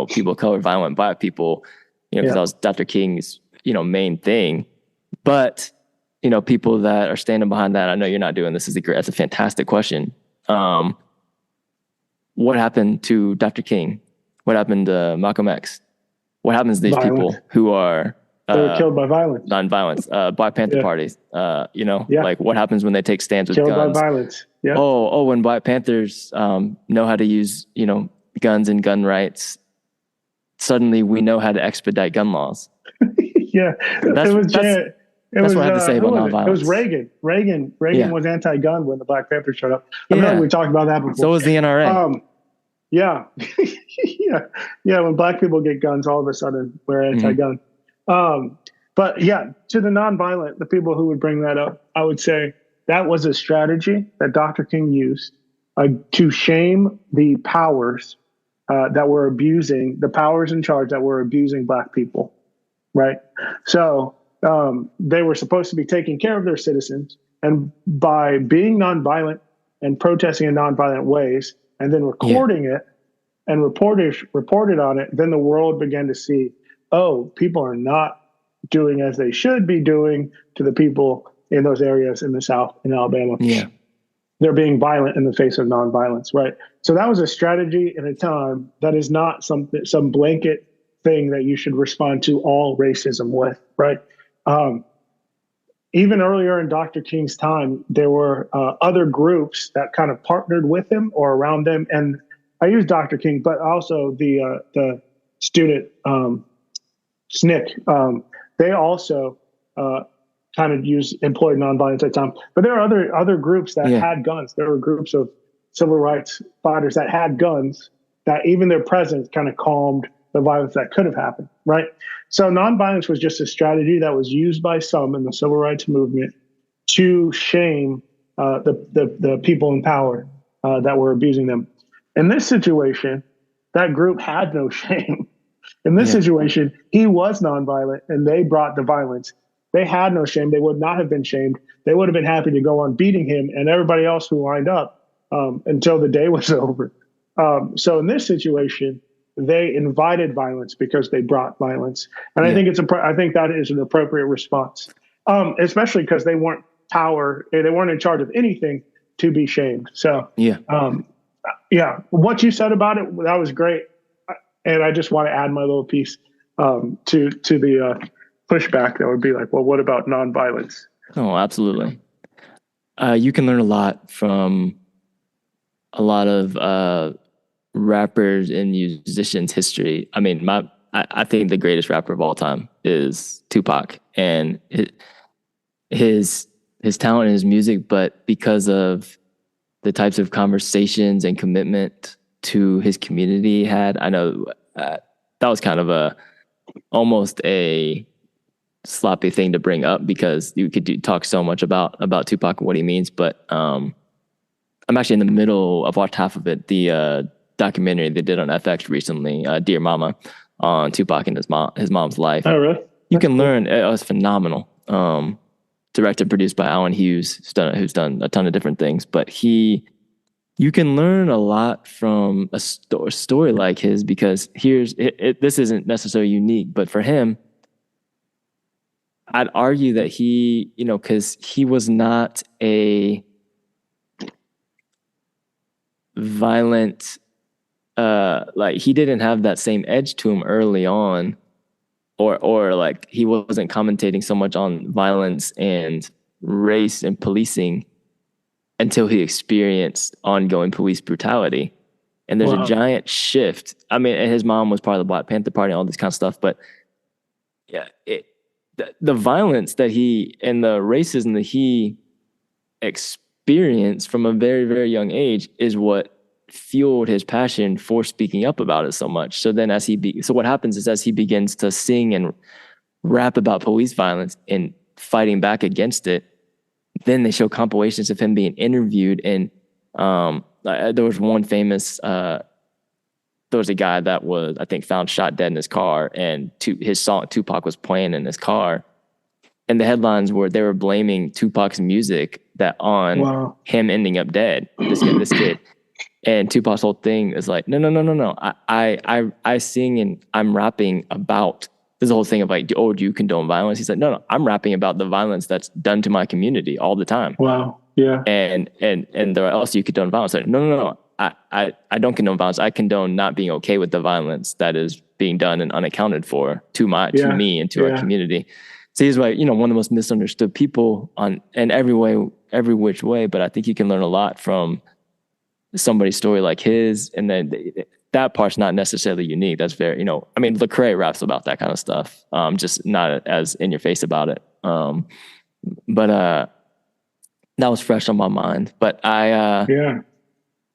S2: people of color, violent Black people, because that was Dr. King's, main thing. But, people that are standing behind that, I know you're not doing this. That's a fantastic question. What happened to Dr. King? What happened to Malcolm X? What happens to these people who are
S3: they were killed by violence,
S2: non-violence, Black Panther parties? What happens when they take stands with guns?
S3: Killed by violence. Yeah.
S2: When Black Panthers know how to use guns and gun rights, suddenly we know how to expedite gun laws.
S3: Yeah,
S2: that's what I have to say about nonviolence.
S3: It was Reagan. Reagan was anti-gun when the Black Panthers showed up. I know we talked about that before.
S2: So was the NRA.
S3: Yeah. When Black people get guns, all of a sudden we're anti-gun. But to the nonviolent, the people who would bring that up, I would say that was a strategy that Dr. King used to shame the powers that were abusing, the powers in charge that were abusing Black people, right? So they were supposed to be taking care of their citizens, and by being nonviolent and protesting in nonviolent ways, and then recording it and reported on it, then the world began to see, people are not doing as they should be doing to the people in those areas in the South, in Alabama.
S2: Yeah.
S3: They're being violent in the face of nonviolence, right? So that was a strategy in a time that is not some blanket thing that you should respond to all racism with, right? even earlier in Dr. King's time, there were other groups that kind of partnered with him or around them. And I use Dr. King, but also the student SNCC. They also kind of employed nonviolence at the time. But there are other groups that had guns. There were groups of civil rights fighters that had guns that even their presence kind of calmed the violence that could have happened, right? So nonviolence was just a strategy that was used by some in the civil rights movement to shame the people in power that were abusing them. In this situation, that group had no shame. In this situation, he was nonviolent and they brought the violence. They had no shame. They would not have been shamed. They would have been happy to go on beating him and everybody else who lined up until the day was over. So in this situation, they invited violence because they brought violence, and I think I think that is an appropriate response, especially because they weren't they weren't in charge of anything to be shamed. So what you said about it, that was great, and I just want to add my little piece to the pushback that would be like, well, what about nonviolence?
S2: Oh, absolutely. You can learn a lot from a lot of rappers and musicians' history. I mean, I think the greatest rapper of all time is Tupac, and his talent and his music, but because of the types of conversations and commitment to his community he had, I know that was kind of almost a sloppy thing to bring up because you could talk so much about Tupac and what he means, but I'm actually in the middle. I've watched half of it. The documentary they did on FX recently, Dear Mama, on Tupac and his mom's life.
S3: Oh, really?
S2: You can learn. It was phenomenal. Directed, produced by Alan Hughes, who's done a ton of different things. But you can learn a lot from a story like his because this isn't necessarily unique, but for him, I'd argue that because he was not a violent, like he didn't have that same edge to him early on, or like he wasn't commentating so much on violence and race and policing until he experienced ongoing police brutality. And there's a giant shift. I mean, and his mom was part of the Black Panther Party and all this kind of stuff, but yeah, the violence that and the racism that he experienced from a very, very young age is what fueled his passion for speaking up about it so much. So then so what happens is as he begins to sing and rap about police violence and fighting back against it, then they show compilations of him being interviewed. And there was one famous, there was a guy that was, I think, found shot dead in his car, and his song Tupac was playing in his car. And the headlines were, they were blaming Tupac's music on him ending up dead, this kid. And Tupac's whole thing is like, no. I sing and I'm rapping about this whole thing of like, do you condone violence? He's like, no, I'm rapping about the violence that's done to my community all the time.
S3: Wow. Yeah.
S2: And there else you condone violence. Like, no. I don't condone violence. I condone not being okay with the violence that is being done and unaccounted for to me and to our community. So he's like, one of the most misunderstood people in every which way. But I think you can learn a lot from somebody's story like his, and then that part's not necessarily unique. That's very, I mean, Lecrae raps about that kind of stuff, just not as in your face about it. But that was fresh on my mind. But I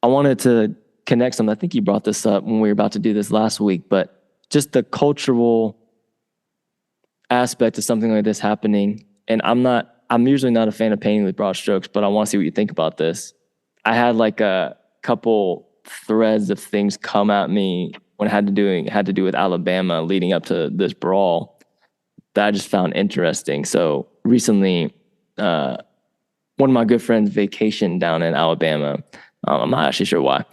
S2: wanted to connect something. I think you brought this up when we were about to do this last week, but just the cultural aspect of something like this happening. And I'm usually not a fan of painting with broad strokes, but I want to see what you think about this. I had like a couple threads of things come at me when it had to do with Alabama leading up to this brawl that I just found interesting. So recently, one of my good friends vacationed down in Alabama. I'm not actually sure why.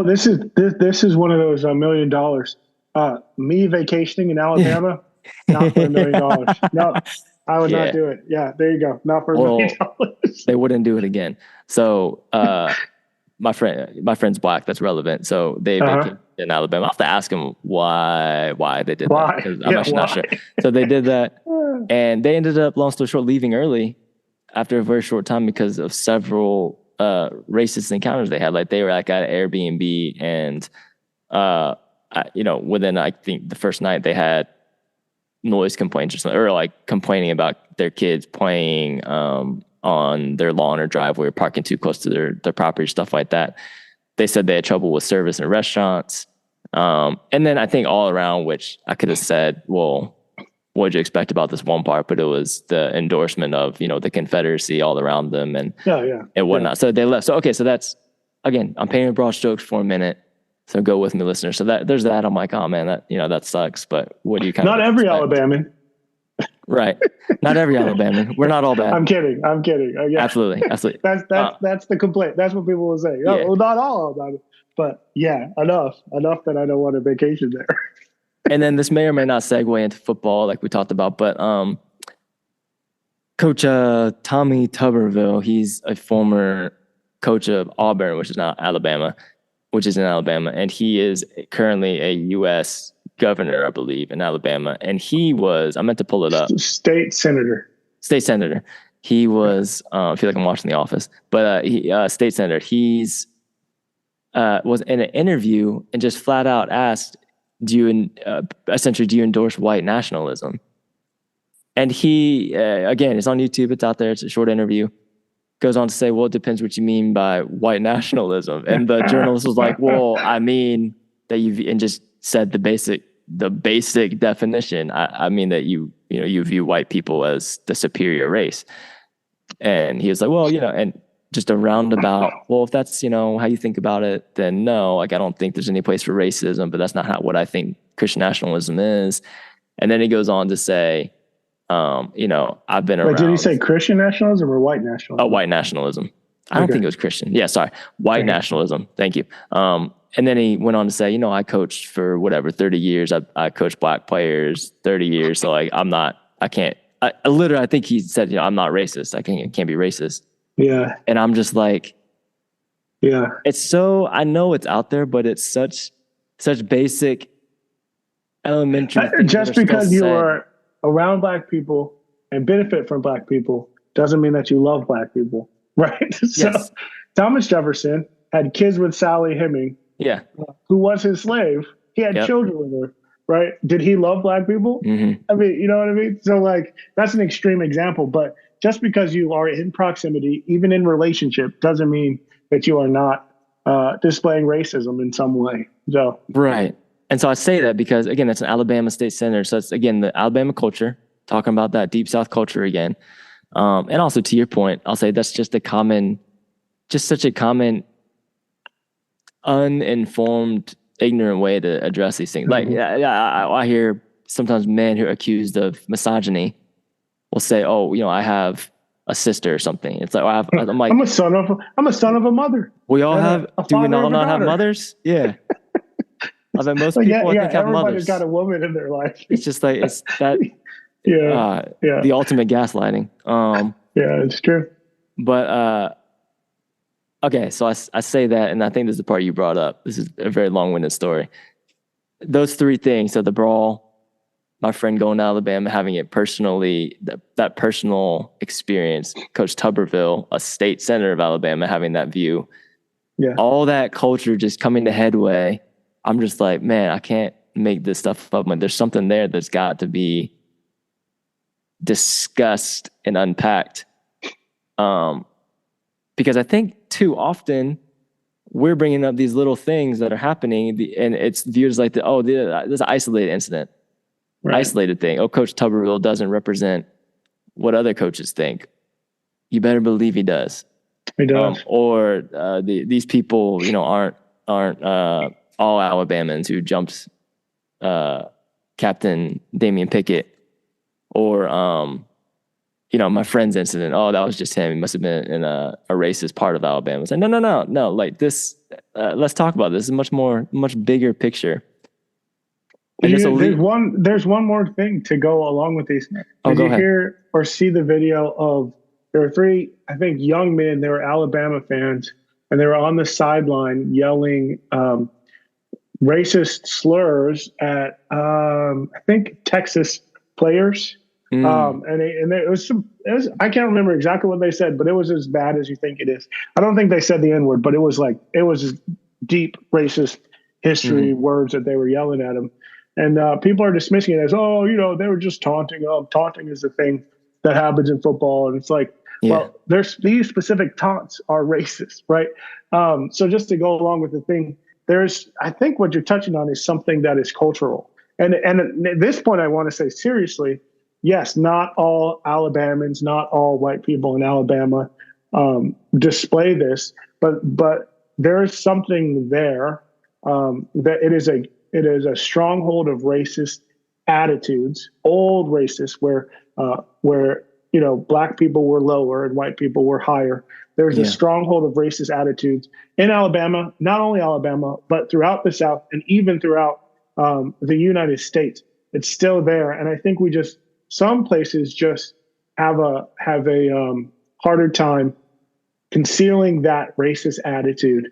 S3: This is one of those $1 million. Me vacationing in Alabama, not for $1 million. No, I would not do it. Yeah, there you go. Not for $1 million.
S2: They wouldn't do it again. So my friend's black. That's relevant. So they vacated in Alabama. I'll have to ask him why they did that. Because I'm actually not sure. So they did that, and they ended up, long story short, leaving early after a very short time because of several racist encounters they had. Like they were like at an Airbnb, and within I think the first night they had noise complaints or something, or like complaining about their kids playing on their lawn or driveway or parking too close to their property, stuff like that. They said they had trouble with service in restaurants. And then I think all around, which I could have said, well, what did you expect about this one part? But it was the endorsement of, the Confederacy all around them and whatnot. Yeah. So they left. So, okay. So that's, again, I'm painting with broad strokes for a minute. So go with me, listeners. So there's that. I'm like, oh man, that sucks. But what do you kind of
S3: expect? Every Alabaman.
S2: Right. Not every Alabaman. We're not all bad.
S3: I'm kidding.
S2: Absolutely.
S3: That's the complaint. That's what people will say. Oh, well, not all Alabama, but enough that I don't want a vacation there.
S2: And then this may or may not segue into football, like we talked about, but Coach Tommy Tuberville, he's a former coach of Auburn, which is in Alabama, and he is currently a U.S. governor, I believe, in Alabama. And he was, I meant to pull it up.
S3: State senator.
S2: He was, I feel like I'm watching The Office, but state senator. He's was in an interview and just flat out asked, do you endorse white nationalism? And he, again, it's on YouTube. It's out there. It's a short interview. Goes on to say, well, it depends what you mean by white nationalism. And the journalist was like, well, I mean that and just said the basic definition. I mean that you view white people as the superior race. And he was like, well, and just a roundabout, well, if that's, how you think about it, then no, like, I don't think there's any place for racism, but that's not what I think Christian nationalism is. And then he goes on to say, I've been around.
S3: Did he say Christian nationalism or white nationalism?
S2: Oh, white nationalism. I don't think it was Christian. Yeah, sorry. White nationalism. Thank you. And then he went on to say, I coached for 30 years. I coached black players 30 years. So like, I think he said, I'm not racist. I can't be racist.
S3: Yeah.
S2: And I'm just like, yeah, it's so, I know it's out there, but it's such basic elementary.
S3: Just because you are around black people and benefit from black people doesn't mean that you love black people. Right. So yes. Thomas Jefferson had kids with Sally Heming.
S2: Yeah.
S3: Who was his slave. He had children with her. Right. Did he love black people?
S2: Mm-hmm.
S3: I mean, you know what I mean? So like, that's an extreme example, but just because you are in proximity, even in relationship, doesn't mean that you are not displaying racism in some way. So
S2: right. And so I say that because, again, that's an Alabama state senator. So it's, again, the Alabama culture, talking about that deep South culture again. And also to your point, I'll say that's just such a common, uninformed, ignorant way to address these things. Like, I hear sometimes men who are accused of misogyny will say, "Oh, I have a sister or something." It's like, I'm like,
S3: I'm a son of a mother.
S2: We all have. Do we all not have mothers? Yeah. I bet most people I think have mothers.
S3: Everybody's got a woman in their life.
S2: It's just like it's that.
S3: Yeah.
S2: The ultimate gaslighting.
S3: Yeah, it's true.
S2: But okay, so I say that, and I think this is the part you brought up. This is a very long-winded story. Those three things: so the brawl, my friend going to Alabama, having it personally, that personal experience, Coach Tuberville, a state senator of Alabama, having that view, all that culture just coming to headway. I'm just like, man, I can't make this stuff up. There's something there that's got to be discussed and unpacked. Because I think too often we're bringing up these little things that are happening, and it's viewed as like, this is an isolated incident. Right. Isolated thing. Oh, Coach Tuberville doesn't represent what other coaches think. You better believe he does.
S3: He does.
S2: These people, aren't all Alabamans who jumped Captain Damian Pickett, or my friend's incident. Oh, that was just him. He must have been in a racist part of Alabama. It's like, no. Like this, let's talk about this. It's much bigger picture.
S3: There's one more thing to go along with these. Did you hear or see the video of, there were three, I think, young men, they were Alabama fans, and they were on the sideline yelling racist slurs at I think Texas players. And it was I can't remember exactly what they said, but it was as bad as you think it is. I don't think they said the N-word, but it was deep racist history words that they were yelling at him. And people are dismissing it as, oh, they were just taunting. Oh, taunting is the thing that happens in football. And it's like, well, there's these specific taunts are racist, right? So just to go along with the thing, I think what you're touching on is something that is cultural. And at this point, I want to say seriously, yes, not all Alabamans, not all white people in Alabama display this, but there is something there that it is a stronghold of racist attitudes, old racist, where black people were lower and white people were higher. There's a stronghold of racist attitudes in Alabama, not only Alabama, but throughout the South and even throughout the United States. It's still there, and I think some places just have a harder time concealing that racist attitude.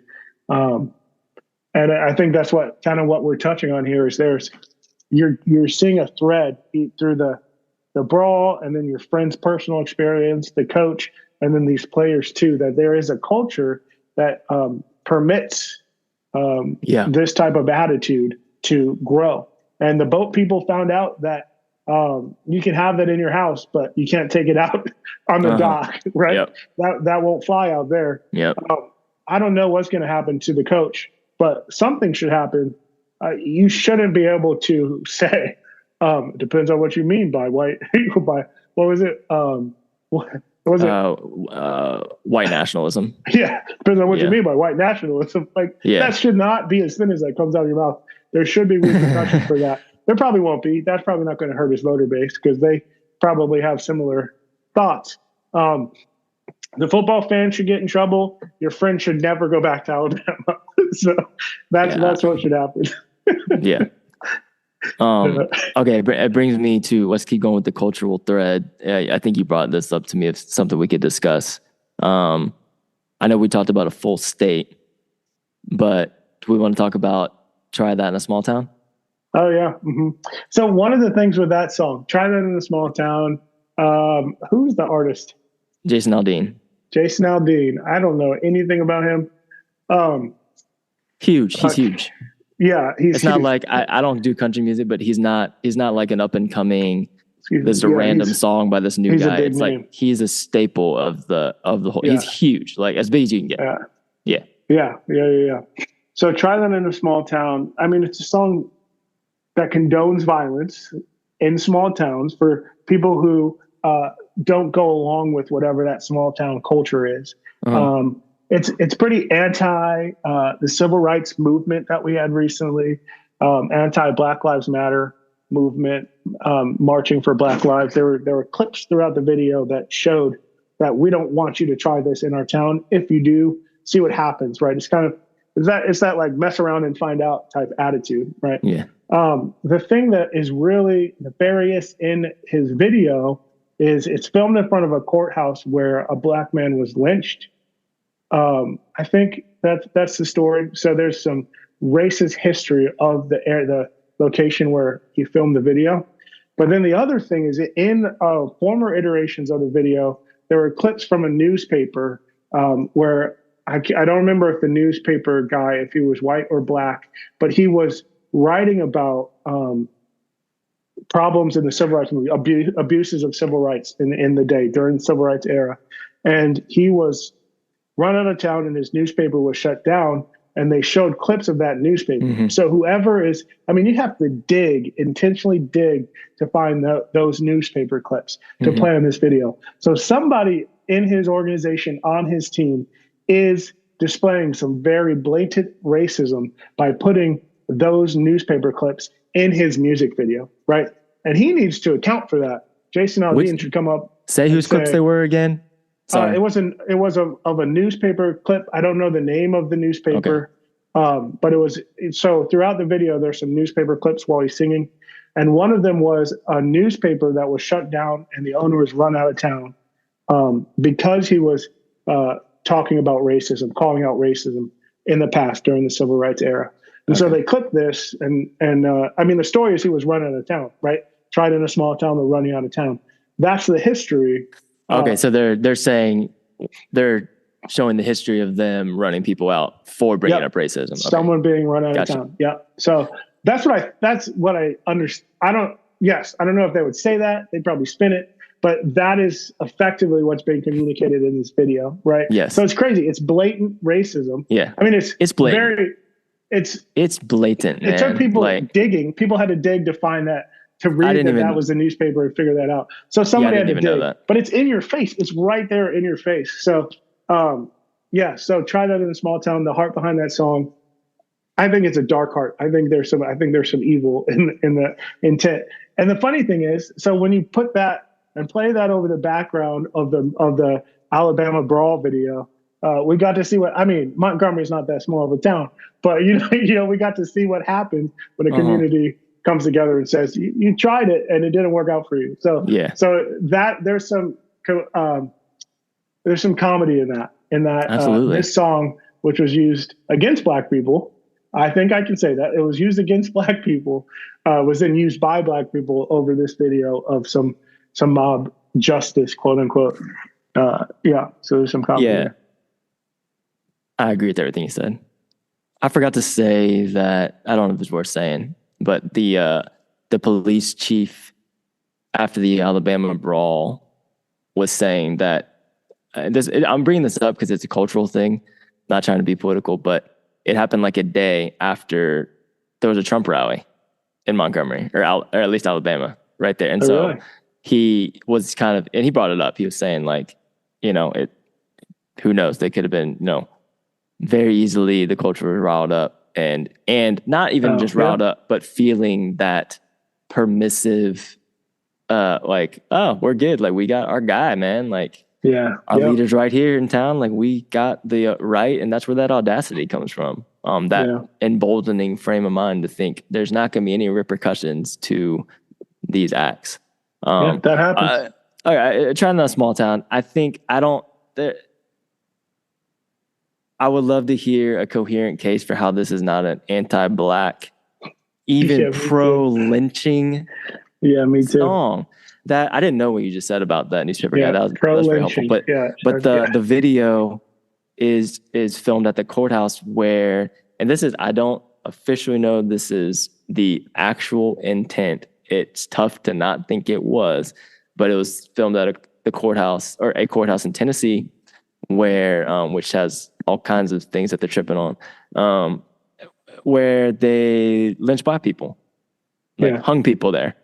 S3: And I think that's what we're touching on here is you're seeing a thread through the brawl and then your friend's personal experience, the coach, and then these players too, that there is a culture that permits this type of attitude to grow. And the boat people found out that you can have that in your house, but you can't take it out on the dock, right? Yep. That won't fly out there.
S2: Yep.
S3: I don't know what's going to happen to the coach, but something should happen. You shouldn't be able to say, it depends on what you mean by white, by, what was it? What was it?
S2: White nationalism.
S3: Yeah. Depends on what you mean by white nationalism. That should not be as thin as that comes out of your mouth. There should be repercussions for that. There probably won't be. That's probably not going to hurt his voter base because they probably have similar thoughts. The football fans should get in trouble. Your friend should never go back to Alabama. So that's what should happen.
S2: Yeah. Okay. It brings me to, let's keep going with the cultural thread. I think you brought this up to me. It's something we could discuss. I know we talked about a full state, but do we want to talk about Try That in a Small Town?
S3: Oh, yeah. Mm-hmm. So one of the things with that song, Try That in a Small Town, who's the artist?
S2: Jason Aldean.
S3: Jason Aldean. I don't know anything about him.
S2: Huge. He's huge.
S3: Yeah.
S2: It's not like, I don't do country music, but he's not like an up and coming, this is a random song by this new guy. It's name. Like, he's a staple of the whole, he's huge, like as big as you can get.
S3: Yeah. So Try That in a Small Town. I mean, it's a song that condones violence in small towns for people who don't go along with whatever that small town culture is. It's pretty anti the civil rights movement that we had recently, anti Black Lives Matter movement, marching for Black lives. There were clips throughout the video that showed that we don't want you to try this in our town. If you do, see what happens, right? It's that like mess around and find out type attitude, right?
S2: Yeah.
S3: The thing that is really nefarious in his video is it's filmed in front of a courthouse where a black man was lynched. I think that's the story. So there's some racist history of the location where he filmed the video. But then the other thing is in former iterations of the video, there were clips from a newspaper where I don't remember if the newspaper guy, if he was white or black, but he was writing about problems in the civil rights movement, abuses of civil rights in the day during the civil rights era. And he was run out of town and his newspaper was shut down, and they showed clips of that newspaper. Mm-hmm. So whoever is, you have to intentionally dig to find those newspaper clips to play on this video. So somebody in his organization, on his team, is displaying some very blatant racism by putting those newspaper clips in his music video, right? And he needs to account for that. Jason Aldean should come up.
S2: Say whose clips they were again.
S3: It was of a newspaper clip. I don't know the name of the newspaper, but it was. So throughout the video, there's some newspaper clips while he's singing, and one of them was a newspaper that was shut down and the owner was run out of town because he was talking about racism, calling out racism in the past during the civil rights era. And so they clipped this, and I mean, the story is he was run out of town, right? Tried in a small town, they're running out of town. That's the history.
S2: Okay, so they're saying they're showing the history of them running people out for bringing up racism. Okay.
S3: Someone being run out of town. Yeah. So that's what I understand. I don't know if they would say that. They'd probably spin it, but that is effectively what's being communicated in this video, right?
S2: Yes.
S3: So it's crazy. It's blatant racism.
S2: Yeah.
S3: I mean, it's
S2: blatant. It's blatant.
S3: It took people digging. People had to dig to find that, to read that was the newspaper and figure that out. So somebody had to dig. But it's in your face. It's right there in your face. So, so Try That in a Small Town. The heart behind that song, I think it's a dark heart. I think there's some evil in the intent. And the funny thing is, so when you put that and play that over the background of the Alabama Brawl video, we got to see Montgomery is not that small of a town, but we got to see what happens when a community comes together and says, you tried it and it didn't work out for you. So that there's some comedy in that
S2: Absolutely.
S3: This song, which was used against Black people, I think I can say that it was used against Black people, was then used by Black people over this video of some mob justice, quote unquote. So there's some comedy.
S2: Yeah. I agree with everything you said. I forgot to say that, I don't know if it's worth saying, but the police chief after the Alabama brawl was saying that, I'm bringing this up because it's a cultural thing, not trying to be political, but it happened like a day after there was a Trump rally in Montgomery, or at least Alabama, right there. And so he was and he brought it up. He was saying who knows? They could have been, very easily the culture was riled up and not even just riled up, but feeling that permissive, we're good. Like, we got our guy, man. Like, our leader's right here in town. Like, we got the right. And that's where that audacity comes from. That emboldening frame of mind to think there's not going to be any repercussions to these acts.
S3: That happens.
S2: All right. Trying in a small town. I would love to hear a coherent case for how this is not an anti-Black, even pro-lynching song. That I didn't know what you just said about that newspaper guy. That was very helpful. But the video is filmed at the courthouse where, and this is, I don't officially know this is the actual intent. It's tough to not think it was, but it was filmed at a courthouse in Tennessee, where which has all kinds of things that they're tripping on, where they lynch Black people, hung people there.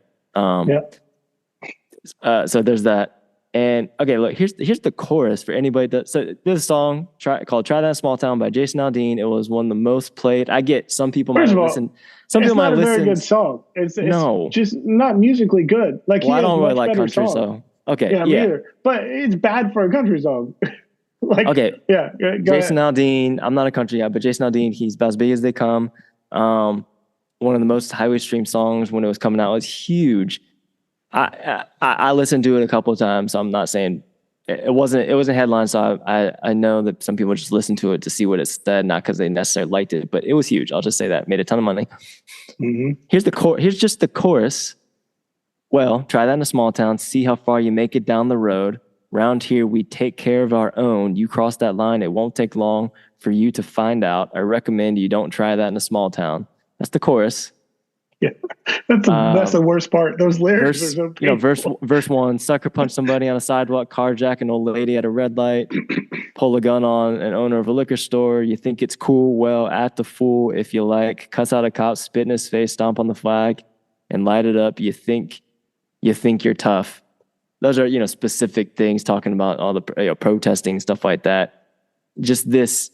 S2: So there's that. And okay, look, here's the chorus for anybody that, so there's a song called Try That in a Small Town by Jason Aldean. It was one of the most played. I get some people might listen. Some people might listen. It's not a very
S3: good song. It's just not musically good. Like,
S2: I don't really like country, so okay.
S3: Yeah, me either. But it's bad for a country song.
S2: Jason Aldean, I'm not a country guy, but Jason Aldean, he's about as big as they come. One of the most highly streamed songs when it was coming out. It was huge. I listened to it a couple of times, so I'm not saying it wasn't headlines. So I know that some people just listened to it to see what it said, not because they necessarily liked it, but it was huge. I'll just say that. Made a ton of money. Mm-hmm. Here's just the chorus. Well, try that in a small town. See how far you make it down the road. Round here, we take care of our own. You cross that line, it won't take long for you to find out. I recommend you don't try that in a small town. That's the chorus.
S3: Yeah, that's the worst part. Those lyrics are so painful.
S2: Verse 1, sucker punch somebody on a sidewalk, carjack an old lady at a red light, pull a gun on an owner of a liquor store. You think it's cool? Well, act the fool if you like. Cuss out a cop, spit in his face, stomp on the flag, and light it up. You think you're tough. Those are, specific things talking about all the protesting, stuff like that. Just this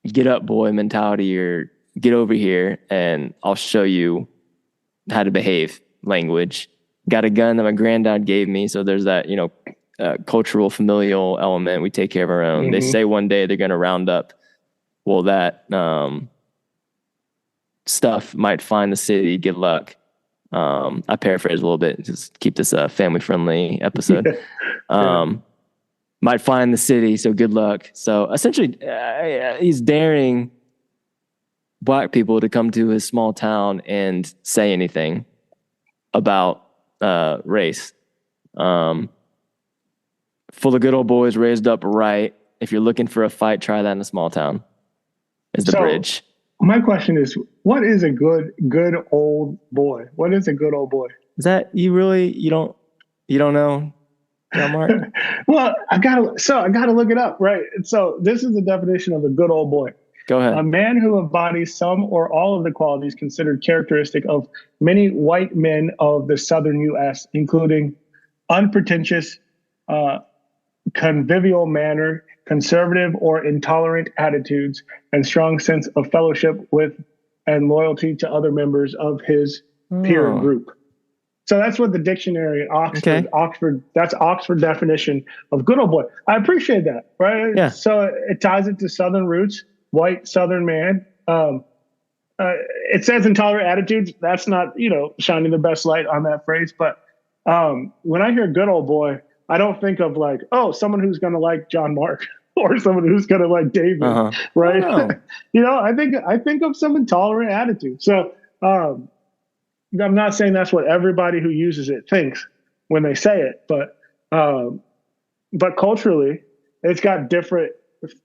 S2: get up boy mentality, or get over here and I'll show you how to behave language. Got a gun that my granddad gave me. So there's that, cultural familial element. We take care of our own. Mm-hmm. They say one day they're going to round up. Well, that stuff might find the city. Good luck. I paraphrase a little bit, just keep this a family friendly episode. might fly in the city, so good luck. So essentially, he's daring black people to come to his small town and say anything about race. Full of good old boys raised up right. If you're looking for a fight, try that in a small town. Is the bridge.
S3: My question is, what is a good old boy? What is a good old boy?
S2: Is that you don't know, John Mark?
S3: Well, I gotta look it up, right? So this is the definition of a good old boy.
S2: Go ahead.
S3: A man who embodies some or all of the qualities considered characteristic of many white men of the southern U.S., including unpretentious, convivial manner, conservative or intolerant attitudes, and strong sense of fellowship with and loyalty to other members of his peer group. So that's what the dictionary at Oxford, that's Oxford definition of good old boy. I appreciate that, right?
S2: Yeah.
S3: So it ties it to Southern roots, white Southern man. It says intolerant attitudes. That's not, shining the best light on that phrase. But when I hear good old boy, I don't think of like, oh, someone who's going to like John Mark or someone who's going to like David, right?
S2: Oh.
S3: I think of some intolerant attitude. So I'm not saying that's what everybody who uses it thinks when they say it, but culturally, it's got different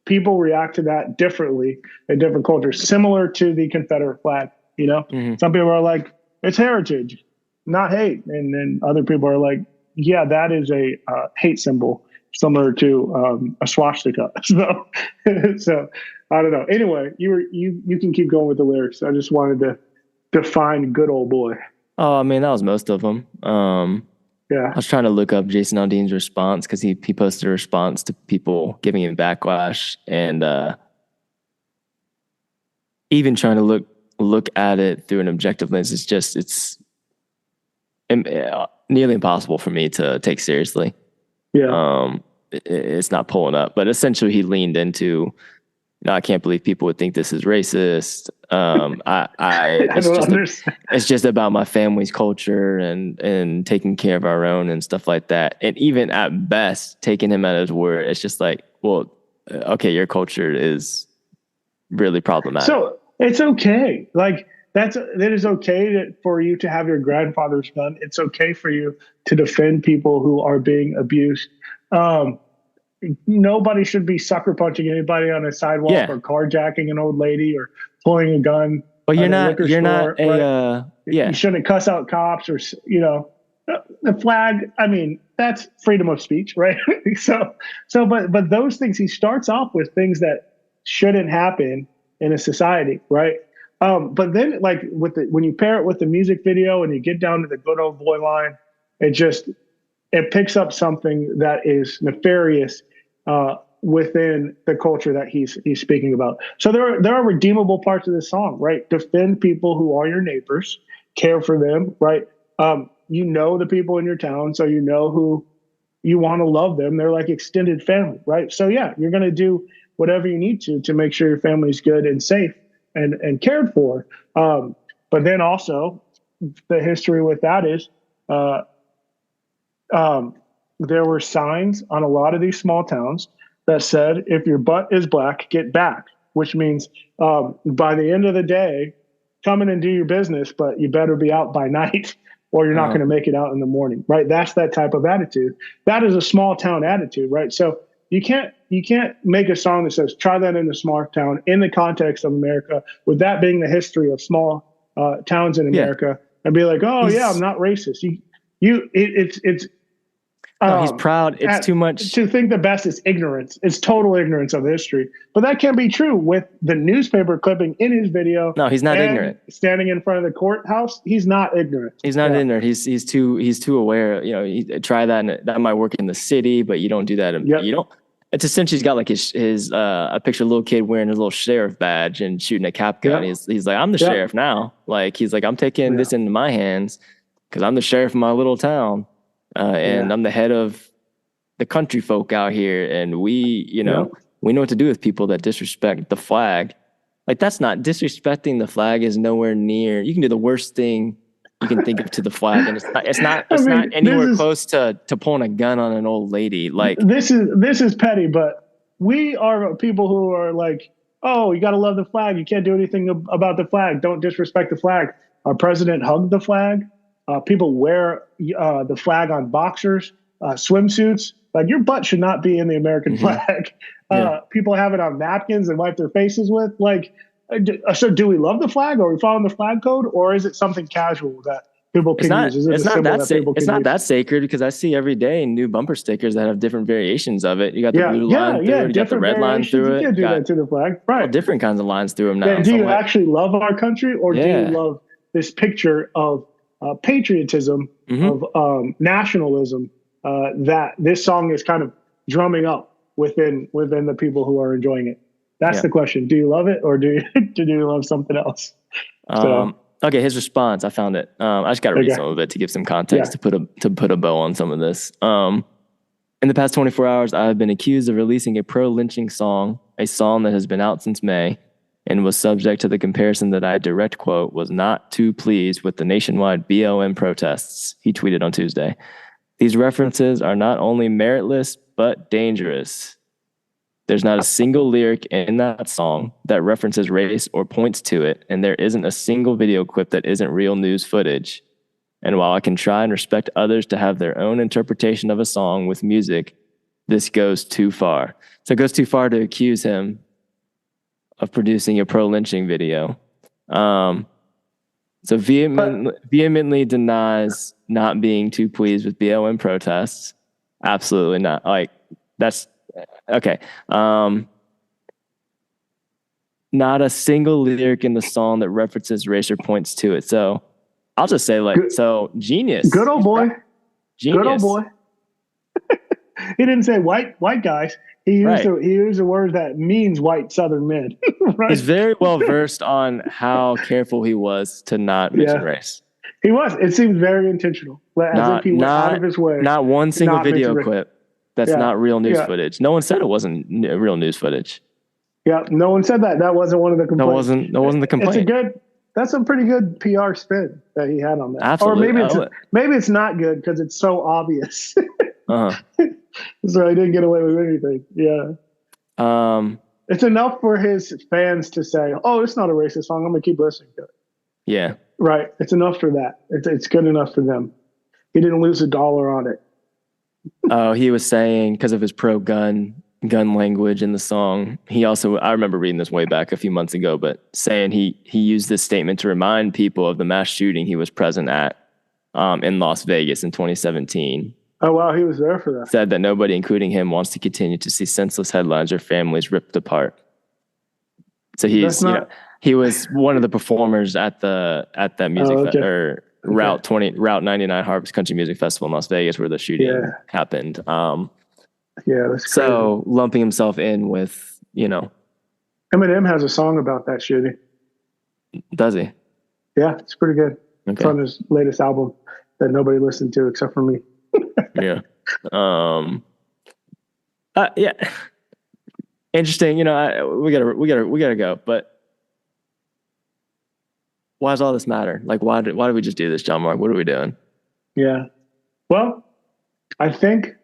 S3: people react to that differently in different cultures, similar to the Confederate flag.
S2: Mm-hmm.
S3: Some people are like, it's heritage, not hate, and then other people are like, yeah, that is a hate symbol, similar to a swastika. So I don't know. Anyway, you can keep going with the lyrics. I just wanted to define good old boy.
S2: Oh, I mean, that was most of them.
S3: Yeah.
S2: I was trying to look up Jason Aldean's response because he posted a response to people giving him backlash, and even trying to look at it through an objective lens. It's nearly impossible for me to take seriously.
S3: Yeah.
S2: It's not pulling up, but essentially he leaned into, I can't believe people would think this is racist. It's just about my family's culture and taking care of our own and stuff like that. And even at best, taking him at his word, it's just like, well, okay, your culture is really problematic.
S3: So it's okay. Like that is okay for you to have your grandfather's gun. It's okay for you to defend people who are being abused. Nobody should be sucker punching anybody on a sidewalk or carjacking an old lady or pulling a gun.
S2: But you're not
S3: right? You shouldn't cuss out cops or, the flag. I mean, that's freedom of speech, right? But those things, he starts off with things that shouldn't happen in a society, right? But then like when you pair it with the music video and you get down to the good old boy line, it picks up something that is nefarious within the culture that he's speaking about. So there are redeemable parts of this song, right? Defend people who are your neighbors, care for them, right? The people in your town, so who you want to love them. They're like extended family, right? So yeah, you're going to do whatever you need to make sure your family's good and safe and cared for. But then also the history with that is there were signs on a lot of these small towns that said, if your butt is black, get back, which means by the end of the day, come in and do your business, but you better be out by night or you're not going to make it out in the morning, right? That's that type of attitude. That is a small town attitude, right? So you can't make a song that says, try that in a small town in the context of America, with that being the history of small towns in America, and be like, oh yeah, I'm not racist.
S2: He's proud. It's too much
S3: to think the best is ignorance. It's total ignorance of history. But that can be true with the newspaper clipping in his video.
S2: No, he's not ignorant.
S3: Standing in front of the courthouse, he's not ignorant.
S2: He's not ignorant. He's too aware. Try that, and that might work in the city, but you don't do that. You don't. It's essentially he's got like his a picture of a little kid wearing his little sheriff badge and shooting a cap gun. He's like, I'm the sheriff now. Like he's like, I'm taking this into my hands because I'm the sheriff of my little town. And I'm the head of the country folk out here. And we know what to do with people that disrespect the flag. Like that's not disrespecting the flag is nowhere near. You can do the worst thing you can think of to the flag, and it's not
S3: I mean,
S2: not anywhere close to pulling a gun on an old lady. Like
S3: this is petty, but we are people who are like, oh, you got to love the flag. You can't do anything about the flag. Don't disrespect the flag. Our president hugged the flag. People wear the flag on boxers, swimsuits. Like your butt should not be in the American flag. People have it on napkins and wipe their faces with. Like, so do we love the flag? Are we following the flag code, or is it something casual that people can use? Is it
S2: it's not that sacred, because I see every day new bumper stickers that have different variations of it. You got the blue line through it, you got the red line through it.
S3: You can't do that to the flag, right?
S2: Different kinds of lines through them now.
S3: Do you actually love our country, or do you love this picture of patriotism, of nationalism that this song is kind of drumming up within the people who are enjoying it? That's the question. Do you love it, or do you love something else?
S2: Okay, his response, I found it. I just got to read some of it to give some context to put a bow on some of this. In the past 24 hours, I have been accused of releasing a pro-lynching song, a song that has been out since May, and was subject to the comparison that I, direct quote, was not too pleased with the nationwide BLM protests, he tweeted on Tuesday. These references are not only meritless, but dangerous. There's not a single lyric in that song that references race or points to it, and there isn't a single video clip that isn't real news footage. And while I can try and respect others to have their own interpretation of a song with music, this goes too far. So it goes too far to accuse him of producing a pro-lynching video. So vehemently denies not being too pleased with BLM protests. Absolutely not. Like, that's okay. Not a single lyric in the song that references race or points to it. So I'll just say, like, genius.
S3: Good old boy.
S2: Genius.
S3: Good old boy. He didn't say white guys. He used a word that means white Southern men. Right?
S2: He's very well versed on how careful he was to not mention race.
S3: He was. It seems very intentional. As if he went out of his way.
S2: Not one single video clip that's not real news footage. No one said it wasn't real news footage.
S3: Yeah, no one said that. That wasn't one of the complaints.
S2: That wasn't the complaint.
S3: That's a pretty good PR spin that he had on that.
S2: Absolutely.
S3: Or maybe it's not good because it's so obvious. So he didn't get away with anything. Yeah. It's enough for his fans to say, "Oh, it's not a racist song. I'm gonna keep listening to it."
S2: Yeah.
S3: Right. It's enough for that. It's good enough for them. He didn't lose $1 on it.
S2: Oh, he was saying because of his pro-gun language in the song. He also, I remember reading this way back a few months ago, but saying he used this statement to remind people of the mass shooting he was present at in Las Vegas in 2017.
S3: Oh, wow. He was there for that.
S2: Said that nobody, including him, wants to continue to see senseless headlines or families ripped apart. So he was one of the performers at that music Route 99 Harvest Country Music Festival in Las Vegas, where the shooting happened.
S3: That's crazy.
S2: So lumping himself in with,
S3: Eminem has a song about that shooting.
S2: Does he?
S3: Yeah, it's pretty good.
S2: Okay.
S3: It's on his latest album that nobody listened to except for me.
S2: Yeah. Yeah. Interesting. We gotta go. But why does all this matter? Like, why did we just do this, John Mark? What are we doing? Yeah.
S3: Well, I think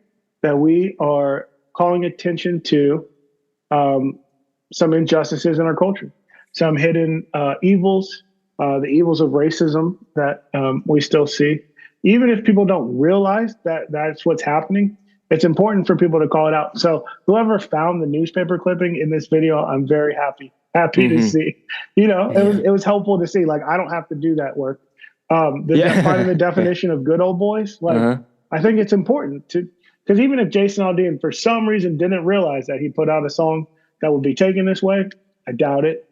S3: that we are calling attention to some injustices in our culture, some hidden evils, the evils of racism that we still see. Even if people don't realize that that's what's happening, it's important for people to call it out. So whoever found the newspaper clipping in this video, I'm very happy to see. It was helpful to see. Like, I don't have to do that work. Finding the definition of good old boys, I think it's important to, because even if Jason Aldean for some reason didn't realize that he put out a song that would be taken this way, I doubt it.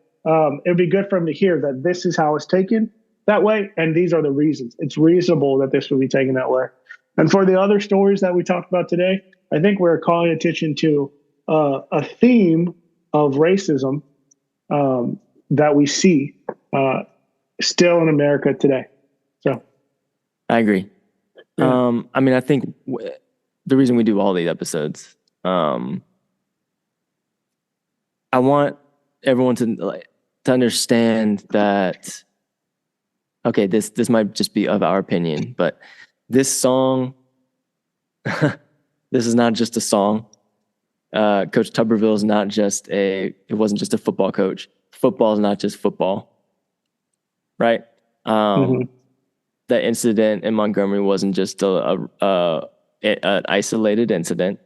S3: It'd be good for him to hear that this is how it's taken that way, and these are the reasons. It's reasonable that this would be taken that way. And for the other stories that we talked about today, I think we're calling attention to a theme of racism that we see still in America today. So,
S2: I agree. Yeah. I think the reason we do all these episodes, I want everyone to understand that okay, this might just be of our opinion, but this song, this is not just a song. Coach Tuberville is not just it wasn't just a football coach. Football is not just football, right? That incident in Montgomery wasn't just an isolated incident.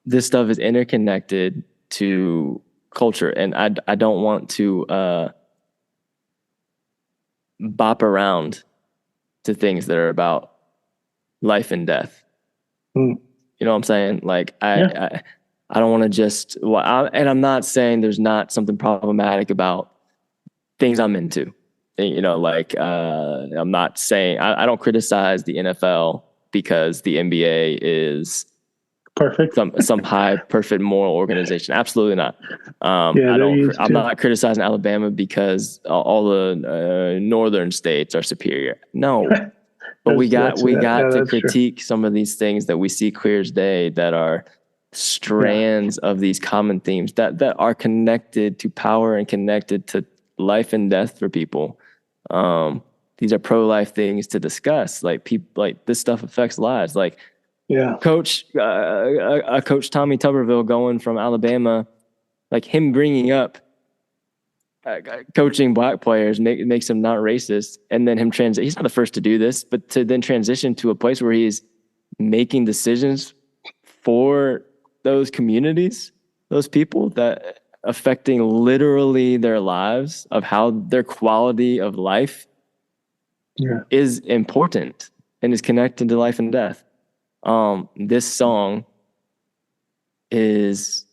S2: This stuff is interconnected to culture, and I don't want to bop around to things that are about life and death. You know what I'm saying? Like I don't want to just, and I'm not saying there's not something problematic about things I'm into. You know, like I'm not saying I don't criticize the NFL because the NBA is
S3: perfect,
S2: some high perfect moral organization. Absolutely not. I'm not criticizing Alabama because all the northern states are superior. No. But we got to critique some of these things that we see clear as day that are strands of these common themes that are connected to power and connected to life and death for people. These are pro-life things to discuss. Like people, like this stuff affects lives. Like Coach Tommy Tuberville going from Alabama, like him bringing up coaching black players makes him not racist, and then him he's not the first to do this, but to then transition to a place where he's making decisions for those communities, those people that affecting literally their lives, of how their quality of life is important and is connected to life and death. This song is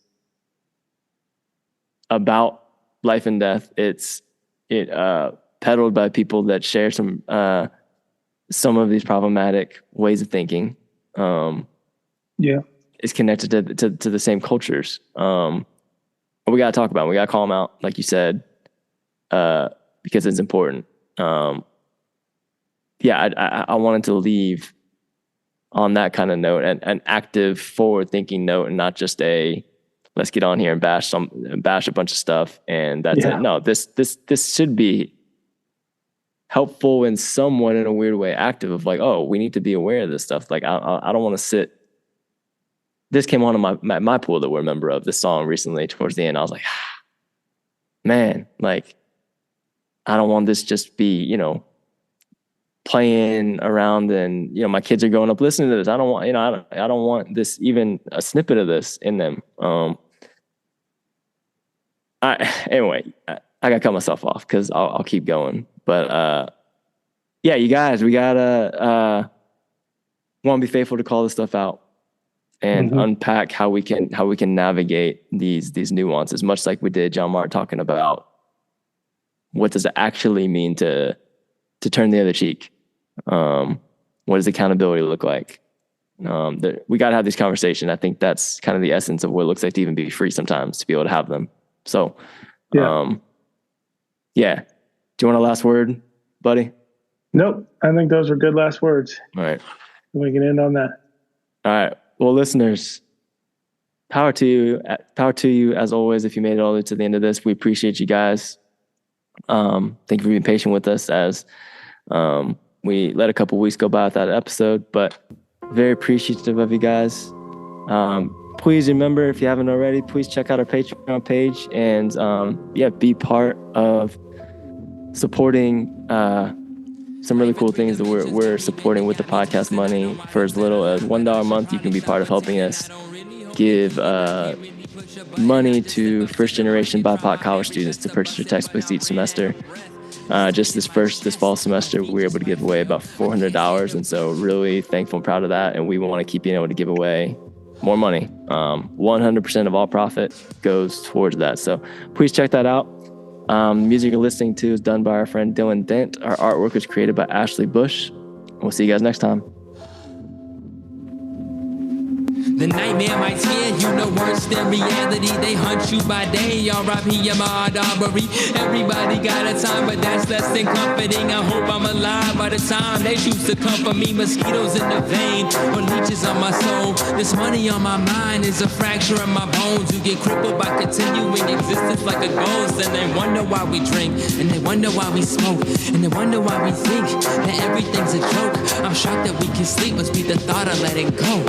S2: about life and death. It's peddled by people that share some of these problematic ways of thinking. It's connected to the same cultures. We got to talk about them. We got to call them out, like you said, because it's important. I wanted to leave on that kind of note, an active, forward-thinking note, and not just a let's get on here and bash a bunch of stuff and that's it. No, this should be helpful in somewhat, in a weird way, active of like, oh, we need to be aware of this stuff. Like I don't want to sit. This came on in my pool that we're a member of, this song recently towards the end. I was like, man, like I don't want this just be, you know, playing around and, you know, my kids are growing up listening to this. I don't want, you know, I don't want this, even a snippet of this in them. Anyway, I gotta cut myself off because I'll keep going. But you guys, we gotta want to be faithful to call this stuff out and unpack how we can navigate these nuances, much like we did John Mark talking about what does it actually mean to turn the other cheek. What does accountability look like? We got to have this conversation. I think that's kind of the essence of what it looks like to even be free sometimes, to be able to have them. So, do you want a last word, buddy? Nope. I think those are good last words. All right. We can end on that. All right. Well, listeners, power to you. Power to you as always. If you made it all the way to the end of this, we appreciate you guys. Thank you for being patient with us as we let a couple weeks go by without an episode, but very appreciative of you guys. Please remember, if you haven't already, please check out our Patreon page and be part of supporting some really cool things that we're supporting with the podcast money. For as little as $1 a month, you can be part of helping us give money to first-generation BIPOC college students to purchase their textbooks each semester. Just this fall semester, we were able to give away about $400, and so really thankful and proud of that. And we want to keep being able to give away more money. 100% of all profit goes towards that. So please check that out. Music you're listening to is done by our friend Dylan Dent. Our artwork was created by Ashley Bush. We'll see you guys next time.
S1: The nightmare might scare you, no worse than reality. They hunt you by day, R.I.P. Ahmaud Arbery. Everybody got a time, but that's less than comforting. I hope I'm alive by the time they choose to comfort me. Mosquitoes in the vein, or leeches on my soul. This money on my mind is a fracture in my bones. You get crippled by continuing existence like a ghost. And they wonder why we drink, and they wonder why we smoke, and they wonder why we think that everything's a joke. I'm shocked that we can sleep, must be the thought of letting go.